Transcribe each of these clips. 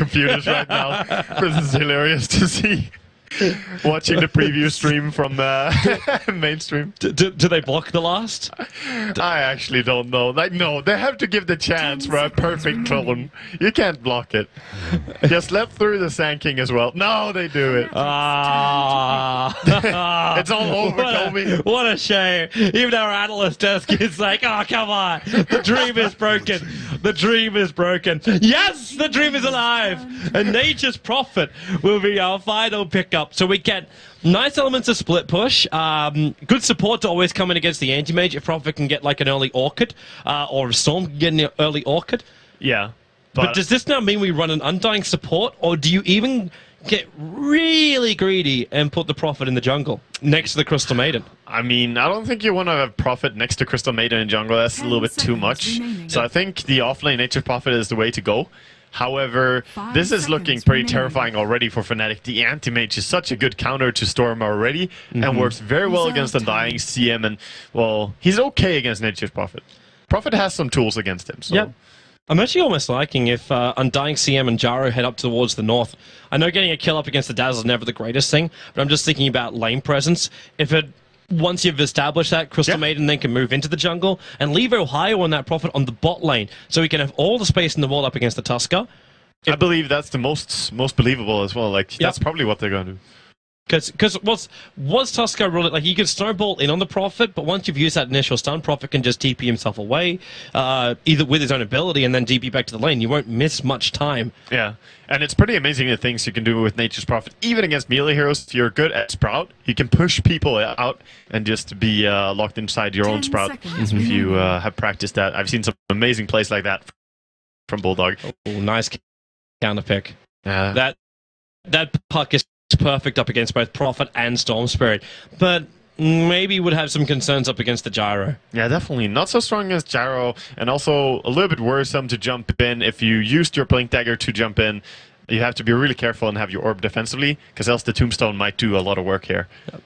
computers right now. This is hilarious to see. Watching the preview stream from mainstream. Do they block the last? I actually don't know. Like, no, they have to give the chance for a perfect clone. You can't block it. Just let through the Sand King as well. No, they do it. It's all over, Kobe. What a shame. Even our analyst desk is like, oh, come on. The dream is broken. The dream is broken. Yes, the dream is alive. And Nature's Prophet will be our final pickup. So we get nice elements of split push, good support to always come in against the anti-mage if Prophet can get like an early Orchid, or if Storm can get an early Orchid. Yeah. But does this now mean we run an Undying support, or do you even get really greedy and put the Prophet in the jungle next to the Crystal Maiden? I mean, I don't think you want to have Prophet next to Crystal Maiden in jungle. That's a little bit too much. So I think the offlane Nature's Prophet is the way to go. However, this is looking pretty terrifying already for Fnatic. The anti-mage is such a good counter to Storm already, and works very well against Undying, CM, and, well, he's okay against Nature's Prophet. Prophet has some tools against him, so... Yep. I'm actually almost liking if Undying, CM, and Jaro head up towards the north. I know getting a kill up against the Dazzle is never the greatest thing, but I'm just thinking about lane presence. Once you've established that, Crystal Maiden then can move into the jungle and leave Ohio on that Prophet on the bot lane, so he can have all the space in the world up against the Tusker. I believe that's the most believable as well. Like, that's probably what they're going to do. Because was Tusker really, like, you could snowball in on the Prophet, but once you've used that initial stun, Prophet can just TP himself away, either with his own ability and then DP back to the lane. You won't miss much time. Yeah, and it's pretty amazing the things you can do with Nature's Prophet. Even against melee heroes, if you're good at Sprout, you can push people out and just be locked inside your own Sprout if you have practiced that. I've seen some amazing plays like that from Bulldog. Oh, nice counter pick. Yeah. That puck is perfect up against both Prophet and Storm Spirit, but maybe would have some concerns up against the Gyro. Yeah, definitely. Not so strong as Gyro, and also a little bit worrisome to jump in. If you used your Blink Dagger to jump in, you have to be really careful and have your orb defensively, because else the Tombstone might do a lot of work here. Yep.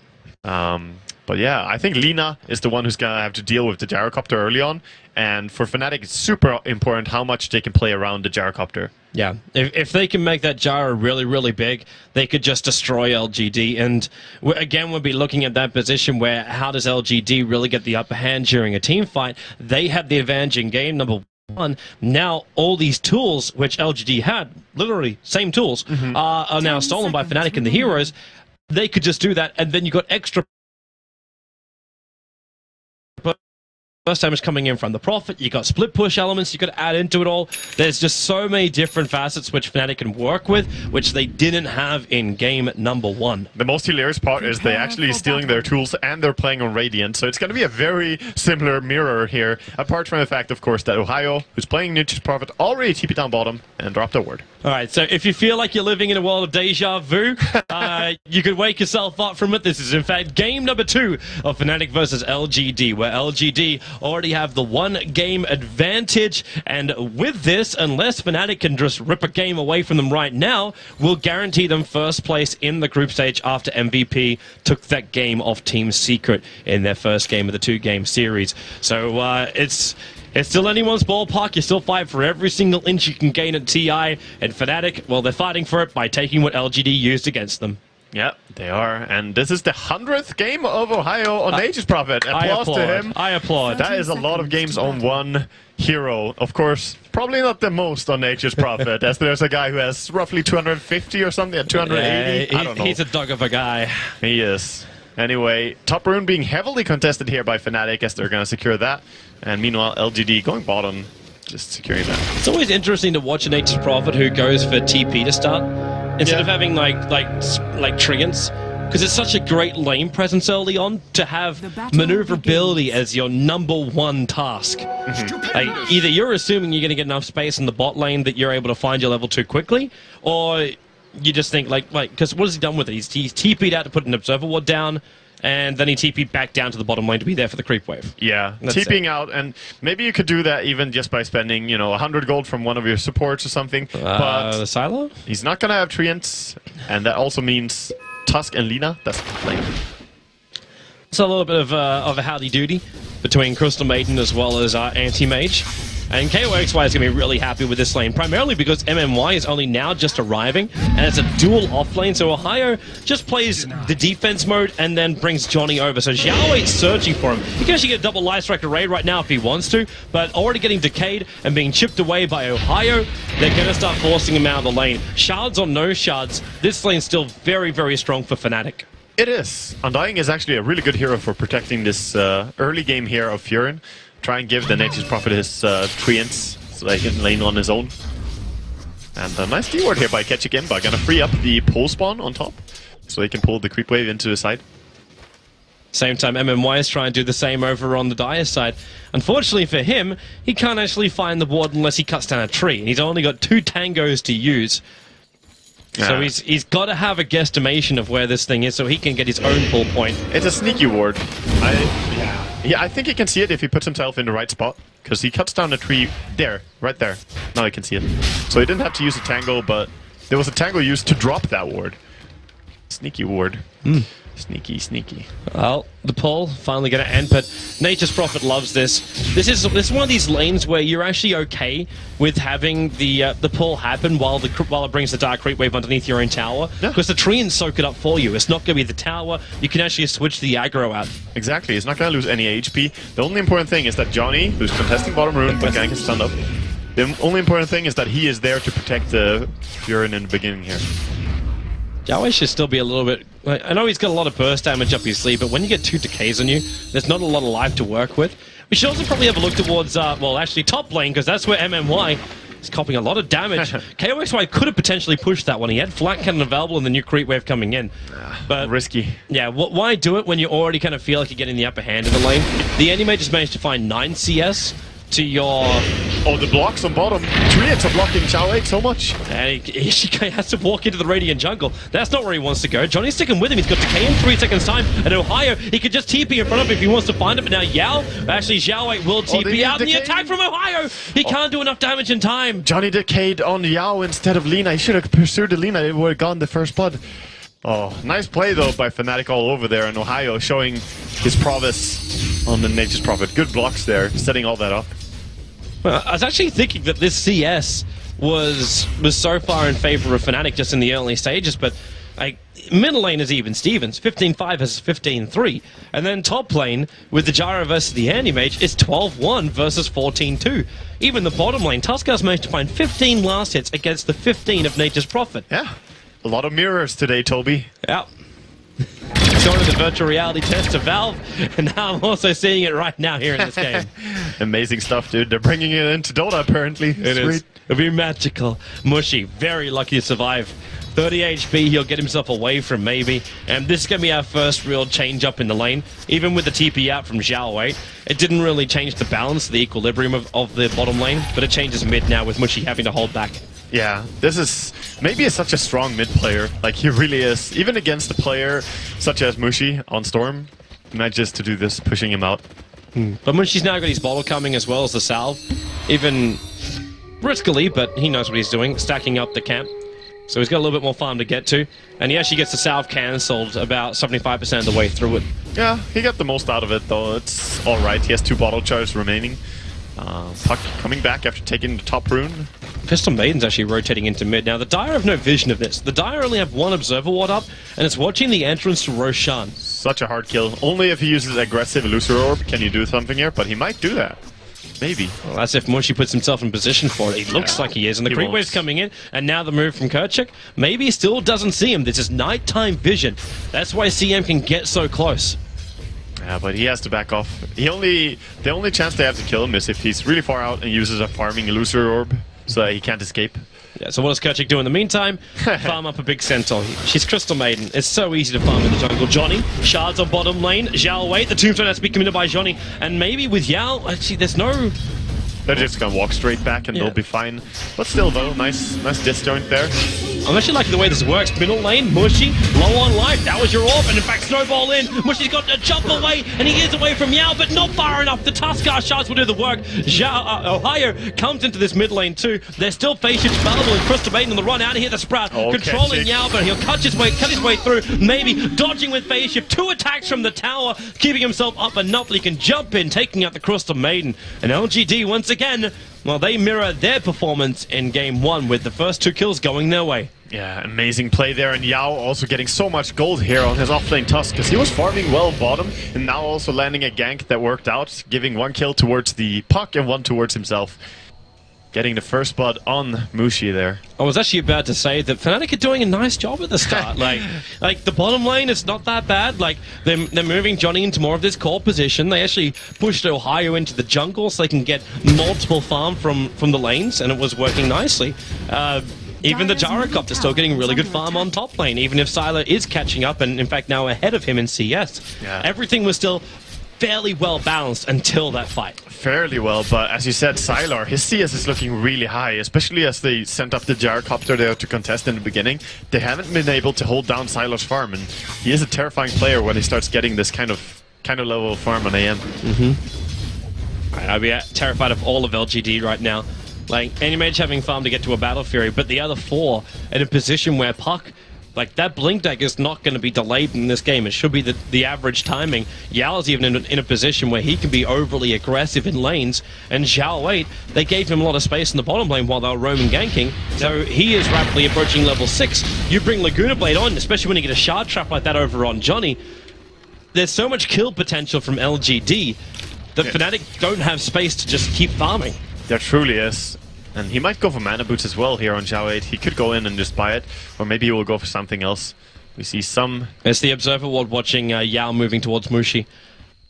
But yeah, I think Lina is the one who's going to have to deal with the Gyrocopter early on, and for Fnatic it's super important how much they can play around the Gyrocopter. Yeah, if they can make that Gyro really, really big, they could just destroy LGD, and again we'll be looking at that position where how does LGD really get the upper hand during a team fight? They have the advantage in game number one. Now all these tools which LGD had, literally same tools, are now stolen by Fnatic and the heroes. They could just do that, and then you got extra burst damage coming in from the Prophet. You got split push elements you could add into it all. There's just so many different facets which Fnatic can work with, which they didn't have in game number one. The most hilarious part is they actually stealing their tools and they're playing on Radiant, so it's going to be a very similar mirror here, apart from the fact, of course, that Ohio, who's playing Nature's Prophet, already TP down bottom and dropped a ward. Alright, so if you feel like you're living in a world of deja vu, you could wake yourself up from it. This is, in fact, game number 2 of Fnatic versus LGD, where LGD already have the 1-game advantage, and with this, unless Fnatic can just rip a game away from them right now, will guarantee them first place in the group stage after MVP took that game off Team Secret in their first game of the 2-game series. So it's still anyone's ballpark. You still fight for every single inch you can gain at TI, and Fnatic, well, they're fighting for it by taking what LGD used against them. Yeah, they are. And this is the 100th game of Ohio on Nature's Prophet. Applause to him. I applaud. That is a lot of games on one hero. Of course, probably not the most on Nature's Prophet, as there's a guy who has roughly 250 or something, 280. I don't know. He's a dog of a guy. He is. Anyway, top rune being heavily contested here by Fnatic, as they're going to secure that. And meanwhile, LGD going bottom, just securing that. It's always interesting to watch a Nature's Prophet who goes for TP to start, instead of having like Treants, because it's such a great lane presence early on to have maneuverability as your #1 task. Like, either you're assuming you're going to get enough space in the bot lane that you're able to find your level 2 quickly, or you just think like because what has he done with it? He's TP'd out to put an observer ward down, and then he TP'd back down to the bottom lane to be there for the creep wave. Yeah, TPing out, and maybe you could do that even just by spending, 100 gold from one of your supports or something. But the silo? He's not going to have Treants, and that also means Tusk and Lina. That's the lane. It's a little bit of a howdy-doody between Crystal Maiden as well as Anti-Mage. And KOXY is going to be really happy with this lane, primarily because MMY is only now just arriving, and it's a dual off lane, so Ohio just plays the defense mode and then brings Johnny over. So Xiao is searching for him. He can actually get a double Life Strike raid right now if he wants to, but already getting decayed and being chipped away by Ohio, they're going to start forcing him out of the lane. Shards or no shards, this lane's still very, very strong for Fnatic. It is. Undying is actually a really good hero for protecting this early game here of Furin. Try and give the Nature's Prophet his treants so that he can lane on his own. And a nice D-ward here by Ketchik Imba. Gonna free up the pole spawn on top so he can pull the creep wave into the side. Same time, MMY is trying to do the same over on the Dire side. Unfortunately for him, he can't actually find the ward unless he cuts down a tree. He's only got 2 tangos to use. So he's got to have a guesstimation of where this thing is so he can get his own pull point. It's a sneaky ward. Yeah, I think he can see it if he puts himself in the right spot. Because he cuts down a tree there, right there. Now he can see it. So he didn't have to use a tangle, but there was a tangle used to drop that ward. Sneaky ward. Sneaky, sneaky. Well, the pull finally going to end, but Nature's Prophet loves this. This is one of these lanes where you're actually okay with having the pull happen while it brings the Dark Creep Wave underneath your own tower, because the tree can soak it up for you. It's not going to be the tower. You can actually switch the aggro out. Exactly. He's not going to lose any HP. The only important thing is that Johnny, who's contesting bottom rune, but gank is stunned up. The only important thing is that he is there to protect the Furin in the beginning here. Xiao should still be a little bit... I know he's got a lot of burst damage up his sleeve, but when you get 2 decays on you, there's not a lot of life to work with. We should also probably have a look towards, well, actually top lane, because that's where MMY is copying a lot of damage. KOXY could have potentially pushed that one. He had flat cannon available and the new creep wave coming in. But risky. Yeah, why do it when you already kind of feel like you're getting the upper hand in the lane? The enemy just managed to find 9 CS to your... Oh, the blocks on bottom. Treants are blocking Xiao so much. And he has to walk into the Radiant jungle. That's not where he wants to go. Johnny's sticking with him. He's got decay in 3 seconds time. And Ohio, he could just TP in front of him if he wants to find it. But now actually Xiao will TP out. And the attack from Ohio! He can't do enough damage in time. Johnny decayed on Yao instead of Lina. He should have pursued the Lina. It would have gone the first blood. Oh, nice play though by Fnatic all over there. And Ohio showing his prowess on the Nature's Prophet. Good blocks there, setting all that up. Well, I was actually thinking that this CS was so far in favor of Fnatic just in the early stages, but like middle lane is even Stevens, 15-5 versus 15-3, and then top lane with the Gyro versus the Anti-Mage is 12-1 versus 14-2. Even the bottom lane, Tuskars managed to find 15 last hits against the 15 of Nature's Prophet. Yeah, a lot of mirrors today, Toby. Yeah. Going to the virtual reality test of Valve, and now I'm also seeing it right now here in this game. Amazing stuff, dude. They're bringing it into Dota, apparently. It is. It'll be magical. Mushy, very lucky to survive. 30 HP, he'll get himself away from maybe. And this is going to be our first real change up in the lane. Even with the TP out from Xiao Wei, it didn't really change the balance, the equilibrium of the bottom lane, but it changes mid now with Mushy having to hold back. Yeah, this is maybe such a strong mid player. Like, he really is. Even against a player such as Mushi on Storm, he manages to do this, pushing him out. But Mushi's now got his bottle coming as well as the salve. Even riskily, but he knows what he's doing, stacking up the camp. So he's got a little bit more farm to get to. And he actually gets the salve cancelled about 75% of the way through it. Yeah, he got the most out of it, though. It's alright. He has 2 bottle charges remaining. Puck coming back after taking the top rune. Pistol Maiden's actually rotating into mid. Now, the Dire have no vision of this. The Dire only have 1 Observer Ward up, and it's watching the entrance to Roshan. Such a hard kill. Only if he uses aggressive Illusory Orb can you do something here, but he might do that. Maybe. Well, that's if Mushy puts himself in position for it. He looks like he is, and the creep wave's coming in, and now the move from Kerchik. Maybe he still doesn't see him. This is nighttime vision. That's why CM can get so close. Yeah, but he has to back off. The only chance they have to kill him is if he's really far out and uses a farming Illusory Orb so that he can't escape. Yeah, so what does Kerchik do in the meantime? Farm up a big centaur. She's Crystal Maiden. It's so easy to farm in the jungle. Johnny, shards on bottom lane. Xiao Wei, the tombstone has to be committed by Johnny. And maybe with Yao, actually there's no... They're just gonna walk straight back and they'll be fine. But still though, nice disjoint there. I'm actually liking the way this works. Middle lane, Mushy, low on life. That was your orb, and in fact, snowball in. Mushy's got to jump away, and he is away from Yao, but not far enough. The Tuskar shards will do the work. Ohio comes into this mid lane too. There's still phase shifts available, and Crystal Maiden on the run out of here. The Sprout controlling Yao, but he'll cut his way through. Maybe dodging with phase shift. 2 attacks from the tower, keeping himself up enough that he can jump in, taking out the Crystal Maiden. And LGD once again Well, they mirror their performance in Game 1 with the first 2 kills going their way. Yeah, amazing play there, and Yao also getting so much gold here on his offlane Tusk, because he was farming well bottom, and now also landing a gank that worked out, giving 1 kill towards the puck and 1 towards himself. Getting the first spot on Mushi there. I was actually about to say that Fnatic are doing a nice job at the start. like the bottom lane is not that bad. Like they're moving Johnny into more of this core position. They actually pushed Ohio into the jungle so they can get multiple farm from the lanes, and it was working nicely. Even the Gyrocopter still getting really good farm on top lane, even if Sylar is catching up and in fact now ahead of him in CS. Yeah. Everything was still fairly well balanced until that fight. Fairly well, but as you said, Sylar, his CS is looking really high, especially as they sent up the Gyrocopter there to contest in the beginning. They haven't been able to hold down Sylar's farm, and he is a terrifying player when he starts getting this kind of level of farm on AM. I'd be terrified of all of LGD right now. Like, any mage having farm to get to a Battle Fury, but the other 4 in a position where Puck, like, that Blink Dagger is not going to be delayed in this game. It should be the average timing. Yao's even in a position where he can be overly aggressive in lanes, and Zhao 8, they gave him a lot of space in the bottom lane while they were roaming ganking, so he is rapidly approaching level 6. You bring Laguna Blade on, especially when you get a shard trap like that over on Johnny. There's so much kill potential from LGD that Fnatic don't have space to just keep farming. There truly is. And he might go for mana boots as well here on Zhao 8. He could go in and just buy it, or maybe he will go for something else. We see some... It's the Observer Ward watching Yao moving towards Mushi.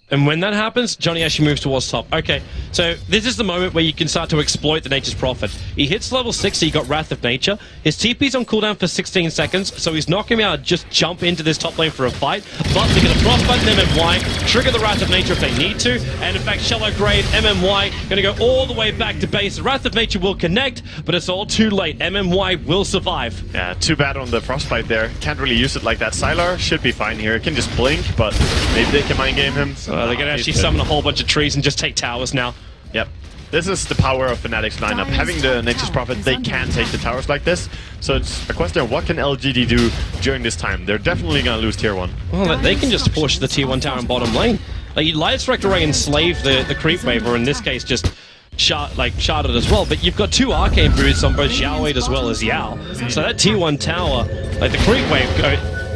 And when that happens, Johnny actually moves towards top. Okay, so this is the moment where you can start to exploit the Nature's Prophet. He hits level 6, so he got Wrath of Nature. His TP's on cooldown for 16 seconds, so he's not going to be able to just jump into this top lane for a fight. But they're going to Frostbite MMY, trigger the Wrath of Nature if they need to, and in fact, Shallow Grave, MMY, going to go all the way back to base. The Wrath of Nature will connect, but it's all too late. MMY will survive. Yeah, too bad on the Frostbite there. Can't really use it like that. Sylar should be fine here. It can just blink, but maybe they can mind game him. They're going to actually summon a whole bunch of trees and just take towers now. Yep. This is the power of Fnatic's lineup. Having the Nature's Prophet, they can take the towers like this. So it's a question of what can LGD do during this time. They're definitely going to lose tier 1. Well, they can just push the tier 1 tower in bottom lane. Like, you Light Strike Array and slave the creep wave, or in this case just sharded as well. But you've got 2 arcane boots on both Zhao 8 as well as Yao. So that tier 1 tower, like the creep wave,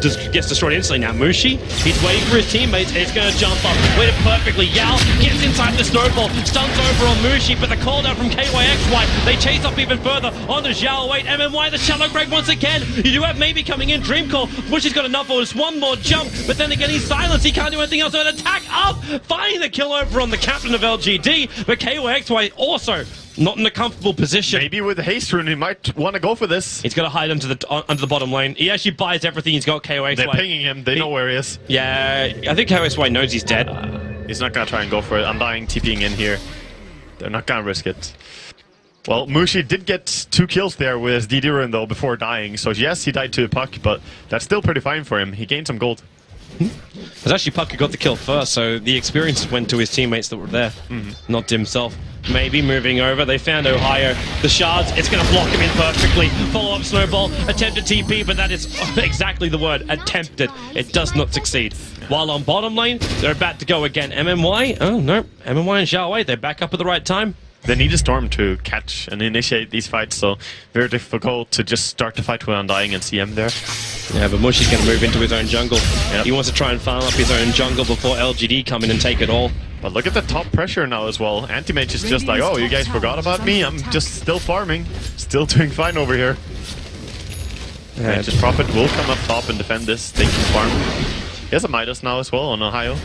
just gets destroyed instantly. Now Mushi, he's waiting for his teammates, and he's going to jump up. Waited perfectly. Yao gets inside the snowball, stuns over on Mushi, but the call down from KYXY, they chase up even further onto Zhao 8. MMY, the Shallow Grave once again. You do have maybe coming in Dream Call. Mushi's got enough for just one more jump, but then again he's silenced. He can't do anything else. So an attack up, finding the kill over on the captain of LGD, but KYXY also not in a comfortable position. Maybe with the haste rune, he might want to go for this. He's got to hide under the bottom lane. He actually buys everything. He's got KOXY. They're pinging him. They know where he is. Yeah, I think KOXY knows he's dead. He's not going to try and go for it. Undying TPing in here. They're not going to risk it. Well, Mushi did get 2 kills there with his DD rune though before dying. So yes, he died to a puck, but that's still pretty fine for him. He gained some gold. It was actually Puck who got the kill first, so the experience went to his teammates that were there, not to himself. Maybe moving over, they found Ohio. The shards, it's going to block him in perfectly. Follow-up snowball, attempted TP, but that is exactly the word, attempted. It does not succeed. While on bottom lane, they're about to go again. MMY, oh no, MMY and Zhao 8, they're back up at the right time. They need a storm to catch and initiate these fights, so very difficult to just start the fight with Undying and CM there. Yeah, but Mushi's going to move into his own jungle. Yep. He wants to try and farm up his own jungle before LGD come in and take it all. But look at the top pressure now as well. Anti-Mage is just like, oh, you guys forgot about me? I'm just still farming. Still doing fine over here. Yeah, Nature's Prophet will come up top and defend this. They can farm. He has a Midas now as well on Ohio.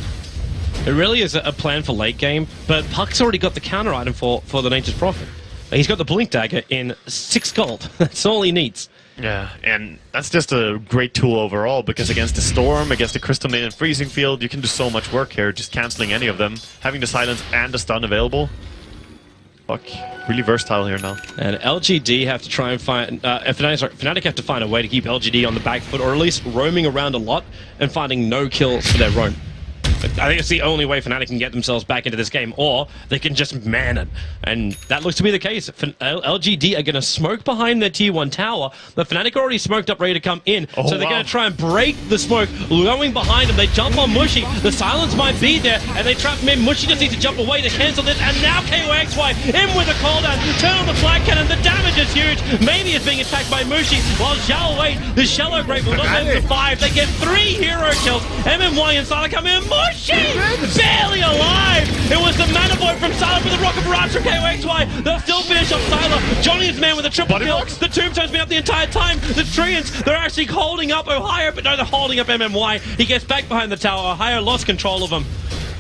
It really is a plan for late game, but Puck's already got the counter item for the Nature's Prophet. He's got the Blink Dagger in 6 gold. That's all he needs. Yeah, and that's just a great tool overall, because against the Storm, against the Crystal Maiden Freezing Field, you can do so much work here, just cancelling any of them. Having the Silence and the Stun available. Fuck, really versatile here now. And LGD have to try and find... Fnatic have to find a way to keep LGD on the back foot, or at least roaming around a lot and finding no kills for their roam. I think it's the only way Fnatic can get themselves back into this game, or they can just man it. And that looks to be the case. LGD are going to smoke behind their tier 1 tower, but Fnatic already smoked up, ready to come in. Oh, so they're going to try and break the smoke, going behind them. They jump on Mushy. The silence might be there, and they trap him in. Mushy just needs to jump away to cancel this, and now KOXY in with a cooldown. Turn on the flag cannon. The damage is huge. Maybe it's being attacked by Mushy, while Zhao Wait, the Shallow Grave will not let them survive. They get 3 hero kills. MMY and Salah come in. Mushy! Barely alive! It was the Mana Boy from Salah with the Rocket Barrage from KOXY. They'll still finish off Salah. Johnny is man with a triple kill. The Tombstone's been up the entire time. The Treants, they're actually holding up Ohio, but no, they're holding up MMY. He gets back behind the tower. Ohio lost control of him.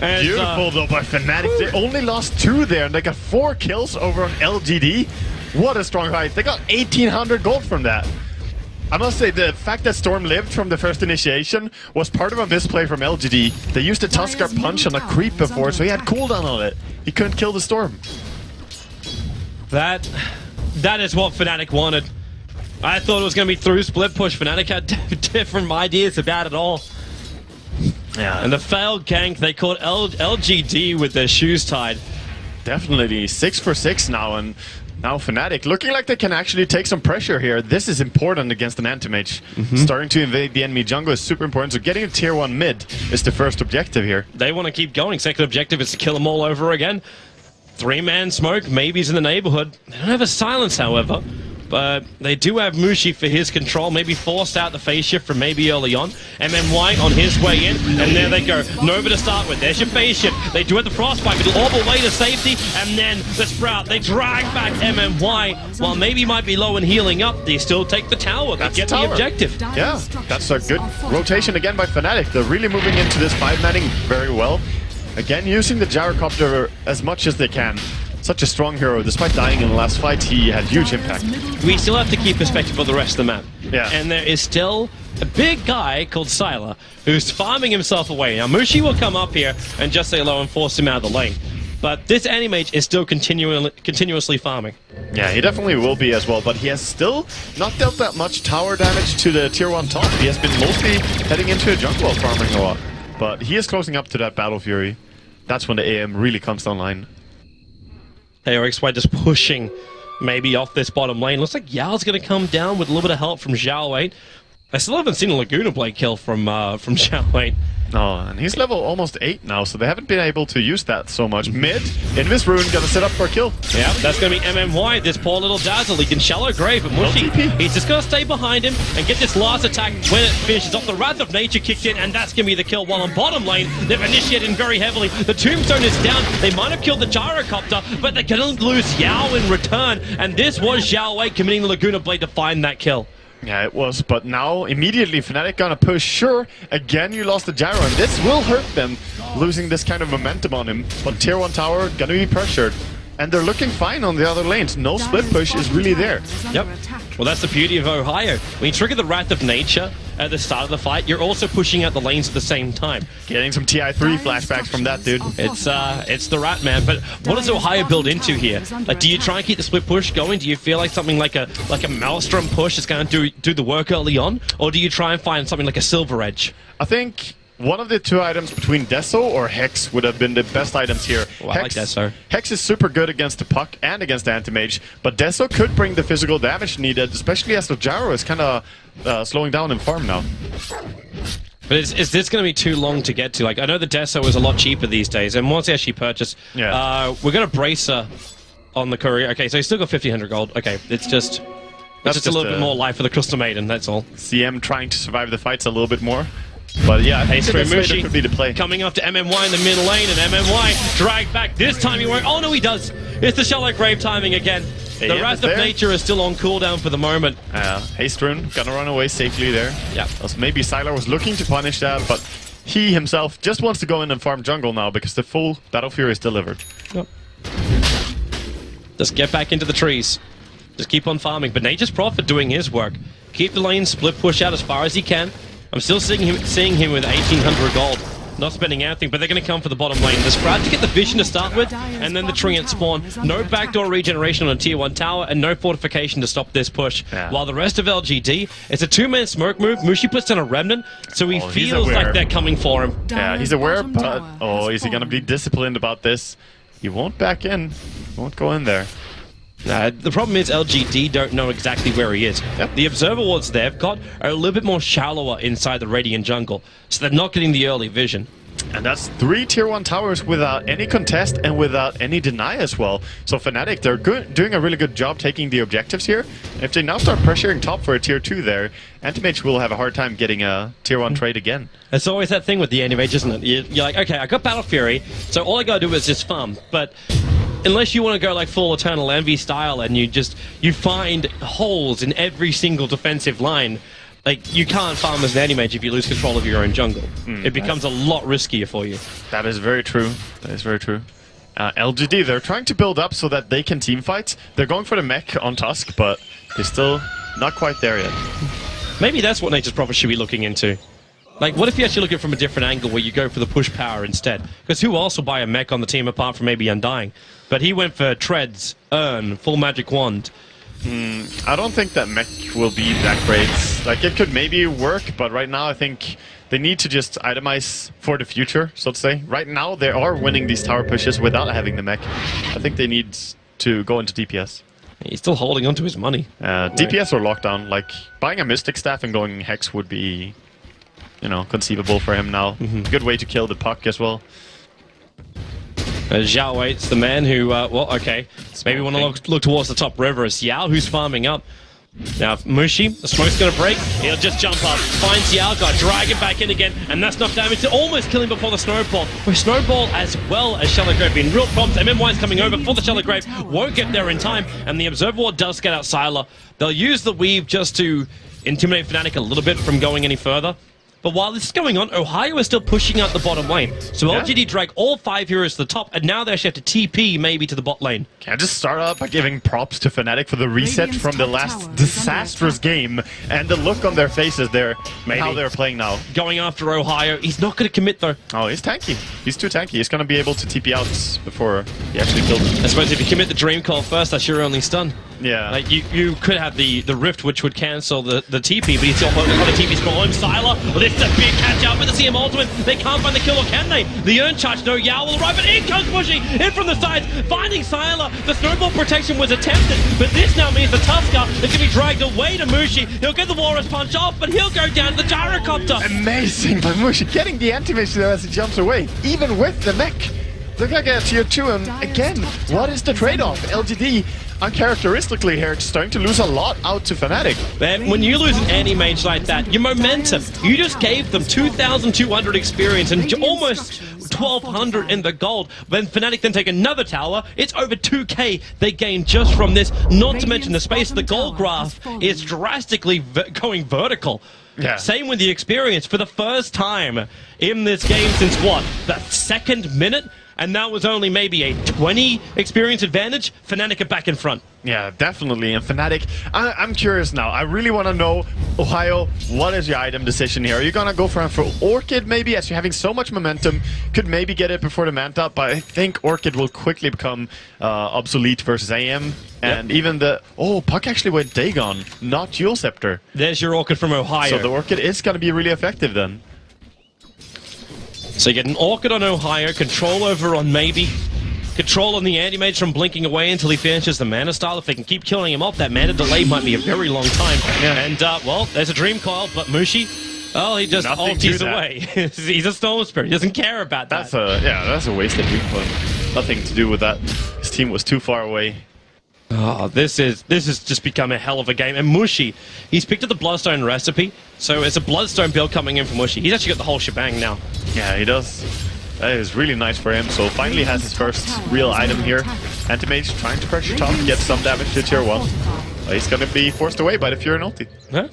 And, beautiful though by Fnatic. They only lost 2 there, and they got 4 kills over on LGD. What a strong fight. They got 1,800 gold from that. I must say, the fact that Storm lived from the first initiation was part of a misplay from LGD. They used a Tuskar punch on a creep before, so he had cooldown on it. He couldn't kill the Storm. That is what Fnatic wanted. I thought it was going to be through split push. Fnatic had different ideas about it all. Yeah. And the failed gank, they caught LGD with their shoes tied. Definitely 6 for 6 now, and now Fnatic looking like they can actually take some pressure here. This is important against an anti-mage. Starting to invade the enemy jungle is super important, so getting a tier 1 mid is the first objective here. They want to keep going. Second objective is to kill them all over again. 3-man smoke, maybe he's in the neighborhood. They don't have a silence, however. But they do have Mushy for his control, maybe forced out the phase shift from maybe early on. MMY on his way in, and there they go. Nova to start with, there's your phase shift. They do have the frostbite, but all the way to safety, and then the Sprout. They drag back MMY, while maybe might be low and healing up, they still take the tower. They get the objective. Yeah, that's a good rotation again by Fnatic. They're really moving into this 5-manning very well. Again, using the gyrocopter as much as they can. Such a strong hero. Despite dying in the last fight, he had huge impact. We still have to keep perspective for the rest of the map. Yeah. And there is still a big guy called Sylar who's farming himself away. Now, Mushy will come up here and just say hello and force him out of the lane. But this anti-mage is still continuously farming. Yeah, he definitely will be as well, but he has still not dealt that much tower damage to the tier 1 top. He has been mostly heading into a jungle farming a lot. But he is closing up to that Battle Fury. That's when the AM really comes online. KOXY just pushing maybe off this bottom lane. Looks like Yao's going to come down with a little bit of help from Zhao Wei. I still haven't seen a Laguna Blade kill from Zhao Wei. Oh, and he's level almost 8 now, so they haven't been able to use that so much. Mid, Invis Rune, gonna set up for a kill. Yeah, that's gonna be MMY, this poor little Dazzle. He can Shallow Grave, but Mushy, he's just gonna stay behind him and get this last attack when it finishes off. The Wrath of Nature kicked in, and that's gonna be the kill. While on bottom lane, they've initiated very heavily. The Tombstone is down. They might have killed the Gyrocopter, but they're gonna lose Yao in return, and this was Zhao Wei committing the Laguna Blade to find that kill. Yeah, it was, but now immediately Fnatic gonna push. Sure, again you lost the gyro, and this will hurt them, losing this kind of momentum on him. But tier 1 tower gonna be pressured, and they're looking fine on the other lanes. No split push is really there. Yep. Well, that's the beauty of Ohio. When you trigger the Wrath of Nature at the start of the fight, you're also pushing out the lanes at the same time. Getting some TI3 flashbacks from that dude. It's the Rat Man. But what does Ohio build into here? Like, do you try and keep the split push going? Do you feel like something like a Maelstrom push is going to do the work early on, or do you try and find something like a Silver Edge? I think one of the 2 items between Deso or Hex would have been the best items here. Well, I like Deso. Hex is super good against the puck and against the anti-mage, but Deso could bring the physical damage needed, especially as the gyro is kind of slowing down in farm now. But is this going to be too long to get to? Like, I know the Deso is a lot cheaper these days, and once they actually purchase, we're going to Bracer on the courier. Okay, so he's still got 1,500 gold. Okay, it's just a little bit more life for the Crystal Maiden, that's all. CM trying to survive the fights a little bit more. But yeah, Mushy could be the play. Coming up to MMY in the mid lane, and MMY dragged back. This time he won't. Oh no, he does. It's the Shallow Grave timing again. The Wrath of Nature is still on cooldown for the moment. Haste Rune gonna run away safely there. Yeah. Maybe Sylar was looking to punish that, but he himself just wants to go in and farm jungle now because the full Battle Fury is delivered. Yep. Just get back into the trees. Just keep on farming. But Nature's Prophet doing his work. Keep the lane split push out as far as he can. I'm still seeing him with 1,800 gold. not spending anything, but they're going to come for the bottom lane. The Sprout to get the vision to start with, and then the Treant spawn. No backdoor regeneration on a tier 1 tower, and no fortification to stop this push. Yeah. While the rest of LGD, it's a 2-man smoke move. Mushi puts down a Remnant, so he feels like they're coming for him. Yeah, he's aware, but is he going to be disciplined about this? He won't back in. He won't go in there. The problem is LGD don't know exactly where he is. Yep. The observer wards they've got are a little bit more shallower inside the Radiant jungle, so they're not getting the early vision. And that's 3 tier 1 towers without any contest and without any deny as well. So Fnatic, they're doing a really good job taking the objectives here. If they now start pressuring top for a tier 2 there, Anti-Mage will have a hard time getting a tier 1 trade again. It's always that thing with the Anti-Mage, isn't it? You're like, okay, I got Battle Fury, so all I gotta do is just farm. But unless you want to go like full Eternal Envy style and you find holes in every single defensive line, like, you can't farm as an Anti-Mage if you lose control of your own jungle. It becomes a lot riskier for you. That is very true. That is very true. LGD, they're trying to build up so that they can teamfight. They're going for the mech on Tusk, but they're still not quite there yet. Maybe that's what Nature's Prophet should be looking into. Like, what if you actually look at it from a different angle where you go for the push power instead? Because who else will buy a mech on the team apart from maybe Undying? But he went for Treads, Urn, full magic wand. I don't think that mech will be that great. Like, it could maybe work, but right now I think they need to just itemize for the future, so to say. Right now they are winning these tower pushes without having the mech. I think they need to go into DPS. He's still holding on to his money. DPS or lockdown. Like, buying a Mystic Staff and going Hex would be, you know, conceivable for him now. Good way to kill the puck as well. Zhao waits, the man who, well, okay, maybe want to look towards the top river. It's Yao who's farming up. Now, Mushi, the smoke's going to break. He'll just jump up, finds Yao, got drag him back in again, and that's enough damage to almost kill him before the Snowball. With Snowball as well as Shallow Grave being real problems. MMY's coming over for the Shallow Grave, won't get there in time, and the Observer Ward does get out Sylar. They'll use the Weave just to intimidate Fnatic a little bit from going any further. But while this is going on, Ohio is still pushing out the bottom lane. So LGD drag all 5 heroes to the top, and now they actually have to TP maybe to the bot lane. Can I just start off by giving props to Fnatic for the reset from the last disastrous game and the look on their faces there, how they're playing now. Going after Ohio, he's not going to commit though. Oh, he's tanky. He's too tanky. He's going to be able to TP out before he actually kills him. I suppose if you commit the Dream Call first, that's your only stun. Yeah. Like, you could have the Rift, which would cancel the TP, but he's still got a TP scroll home. Sylar, well, this is a big catch up with the CM ultimate. They can't find the kill, or can they? The Urn charge, no, Yao will arrive, but in comes Mushi, in from the sides, finding Sylar. The Snowball protection was attempted, but this now means the Tusker is going to be dragged away to Mushi. He'll get the Walrus punch off, but he'll go down to the Gyrocopter. Amazing by Mushi, getting the Anti-Mage there as he jumps away, even with the mech. Look like a tier 2, and again, what is the trade-off? LGD, uncharacteristically here, starting to lose a lot out to Fnatic. Man, when you lose an Anti-Mage like that, your momentum, you just gave them 2,200 experience and almost 1,200 in the gold. When Fnatic then take another tower, it's over 2k they gain just from this, not to mention the space. The gold graph is drastically going vertical. Yeah. Same with the experience. For the first time in this game since, what, the 2nd minute? And that was only maybe a 20 experience advantage. Fnatic are back in front. Yeah, definitely. And Fnatic, I'm curious now. I really want to know, Ohio, what is your item decision here? Are you going to go for Orchid maybe, as you're having so much momentum? Could maybe get it before the Manta, but I think Orchid will quickly become obsolete versus AM. And even the... Oh, Puck actually went Dagon, not Dual Scepter. There's your Orchid from Ohio. So the Orchid is going to be really effective then. So you get an Orchid on Ohio, control over on maybe, control on the Anti-Mage from blinking away until he finishes the mana style. If they can keep killing him off, that mana delay might be a very long time. Yeah. And, well, there's a Dream Coil, but Mushi, well, he just ulties away. He's a Storm Spirit. He doesn't care about that. That's a wasted Dream Coil. Nothing to do with that. His team was too far away. Oh, this has just become a hell of a game. And Mushi, he's picked up the Bloodstone recipe, so it's a Bloodstone build coming in from Mushi. He's actually got the whole shebang now. Yeah, he does. That is really nice for him. So finally has his first real item here. Anti-Mage trying to pressure top, get some damage to tier 1. He's going to be forced away by the Fury and ulti. Huh?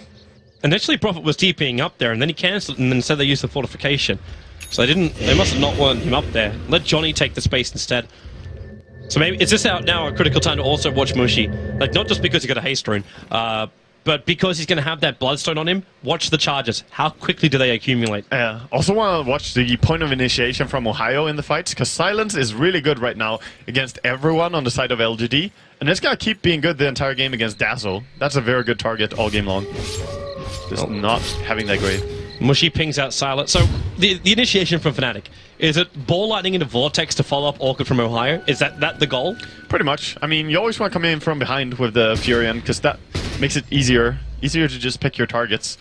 Initially, Prophet was TPing up there, and then he cancelled and then said they used the fortification. So they must have not wanted him up there. Let Johnny take the space instead. So maybe, is this out now a critical time to also watch Mushi? Like, not just because he got a haste rune, but because he's going to have that Bloodstone on him, watch the charges. How quickly do they accumulate? Yeah. Also want to watch the point of initiation from Ohio in the fights, because Silence is really good right now against everyone on the side of LGD, and it's going to keep being good the entire game against Dazzle. That's a very good target all game long. Just not having that great. Mushy pings out Silent. So the initiation from Fnatic, is it Ball Lightning into Vortex to follow up Orchid from Ohio? Is that the goal? Pretty much. I mean, you always want to come in from behind with the Furion, because that makes it easier to just pick your targets.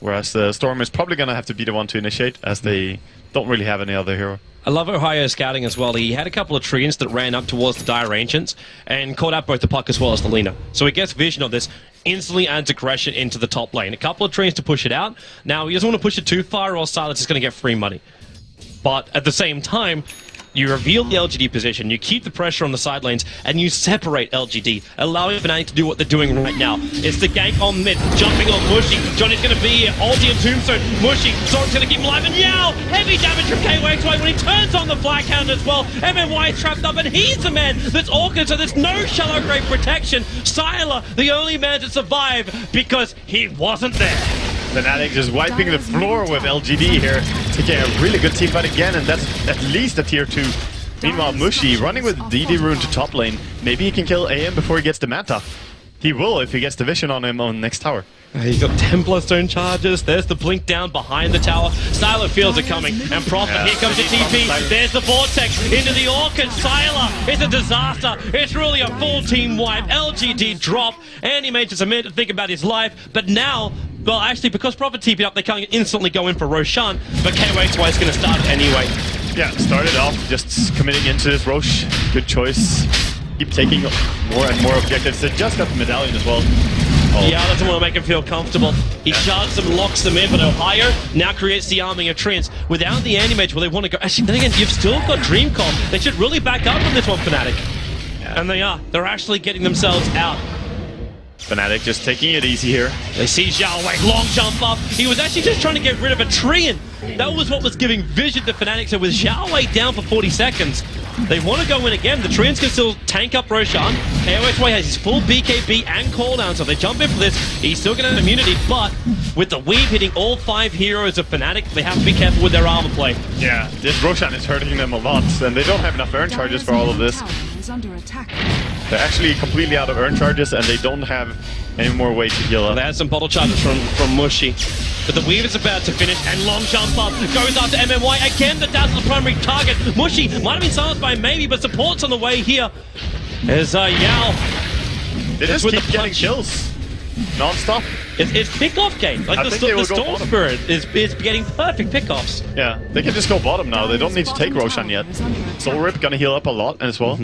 Whereas the Storm is probably going to have to be the one to initiate, as they don't really have any other hero. I love Ohio scouting as well. He had a couple of Treants that ran up towards the Dire Ancients and caught out both the puck as well as the Lina. So he gets vision of this, instantly adds aggression into the top lane. A couple of Treants to push it out. Now, he doesn't want to push it too far or Silence is going to get free money. But at the same time, you reveal the LGD position, you keep the pressure on the side lanes, and you separate LGD, allowing Fnatic to do what they're doing right now. It's the gank on mid, jumping on Mushy. Johnny's going to be here, ulti and Tombstone. Mushy, Zork's going to keep him alive, and Yao! Heavy damage from KYXY when he turns on the Flag Cannon as well. MNY is trapped up, and he's the man that's Orchid, so there's no shallow grave protection. Sylar, the only man to survive, because he wasn't there. Fnatic just wiping the floor with LGD here, taking a really good team fight again, and that's at least a tier 2. Meanwhile, Mushy running with DD Rune to top lane. Maybe he can kill AM before he gets the Manta. He will if he gets the vision on him on next tower. He's got Templar Stone charges. There's the blink down behind the tower. Sylar feels it coming. And Prophet, here comes the TP. There's the Vortex into the Orchid. Sylar, it's a disaster. It's really a full team wipe. LGD drop. And he made just a minute to think about his life. But now, well, actually, because Prophet TP'd up, they can't instantly go in for Roshan. But KYXY is going to start anyway. Yeah, started off just committing into this Rosh. Good choice. Keep taking more and more objectives. They just got the medallion as well. Yeah, doesn't want to make him feel comfortable. He charges them, locks them in, but Ohio now creates the arming of Treants. Without the anti-mage, well, they want to go. Actually, then again, you've still got Dreamcom. They should really back up on this one, Fnatic. Yeah. And they are. They're actually getting themselves out. Fnatic just taking it easy here. They see Zhao Wei, long jump up. He was actually just trying to get rid of a Treant. That was what was giving vision to Fnatic. So with Zhao Wei down for 40 seconds, they want to go in again. The Treants can still tank up Roshan. KOXY has his full BKB and cooldown, so they jump in for this. He's still going to have immunity, but with the weave hitting all 5 heroes of Fnatic, they have to be careful with their armor play. Yeah, this Roshan is hurting them a lot, and they don't have enough urn charges for all of this. They're actually completely out of urn charges, and they don't have any more way to heal up. They had some bottle charges from Mushy. But the weave is about to finish, and long jump up goes after MNY. Again, the Dazzle's primary target. Mushy might have been silenced by Maybe, but support's on the way here. There's Yao. They just keep getting kills. Non-stop. It's pick-off game. Like the Storm Spirit is getting perfect pick-offs. Yeah, they can just go bottom now. They don't need to take Roshan yet. Soul Rip gonna heal up a lot as well.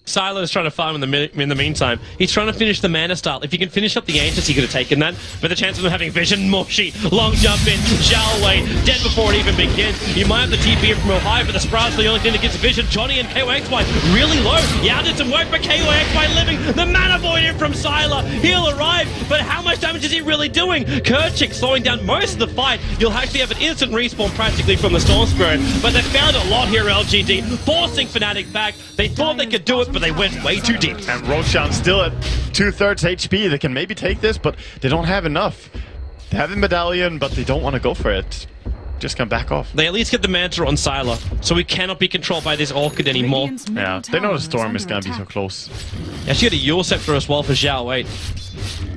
Sylar is trying to farm in the meantime. He's trying to finish the mana style. If he can finish up the Ancients, he could have taken that. But the chance of them having vision, Mushy, long jump in, Zhao Wei, dead before it even begins. You might have the TP from Ohio, but the Sprout's the only thing that gets vision. Johnny and KYXY really low. Yao did some work, but KYXY living. The mana void in from Sylar. He'll arrive, but how much damage is he really doing? Kerchik slowing down most of the fight. You'll actually have an instant respawn practically from the Storm Spirit. But they found a lot here, LGD, forcing Fnatic back. They thought they could do it, but they went way too deep. And Roshan still at 2/3 HP. They can maybe take this, but they don't have enough. They have the medallion, but they don't want to go for it. Just come back off. They at least get the Manta on Sylar, so he cannot be controlled by this Orchid anymore. Yeah, they know the Storm is going to be so close. Yeah, she had a Yule Scepter as well for Zhao Wei.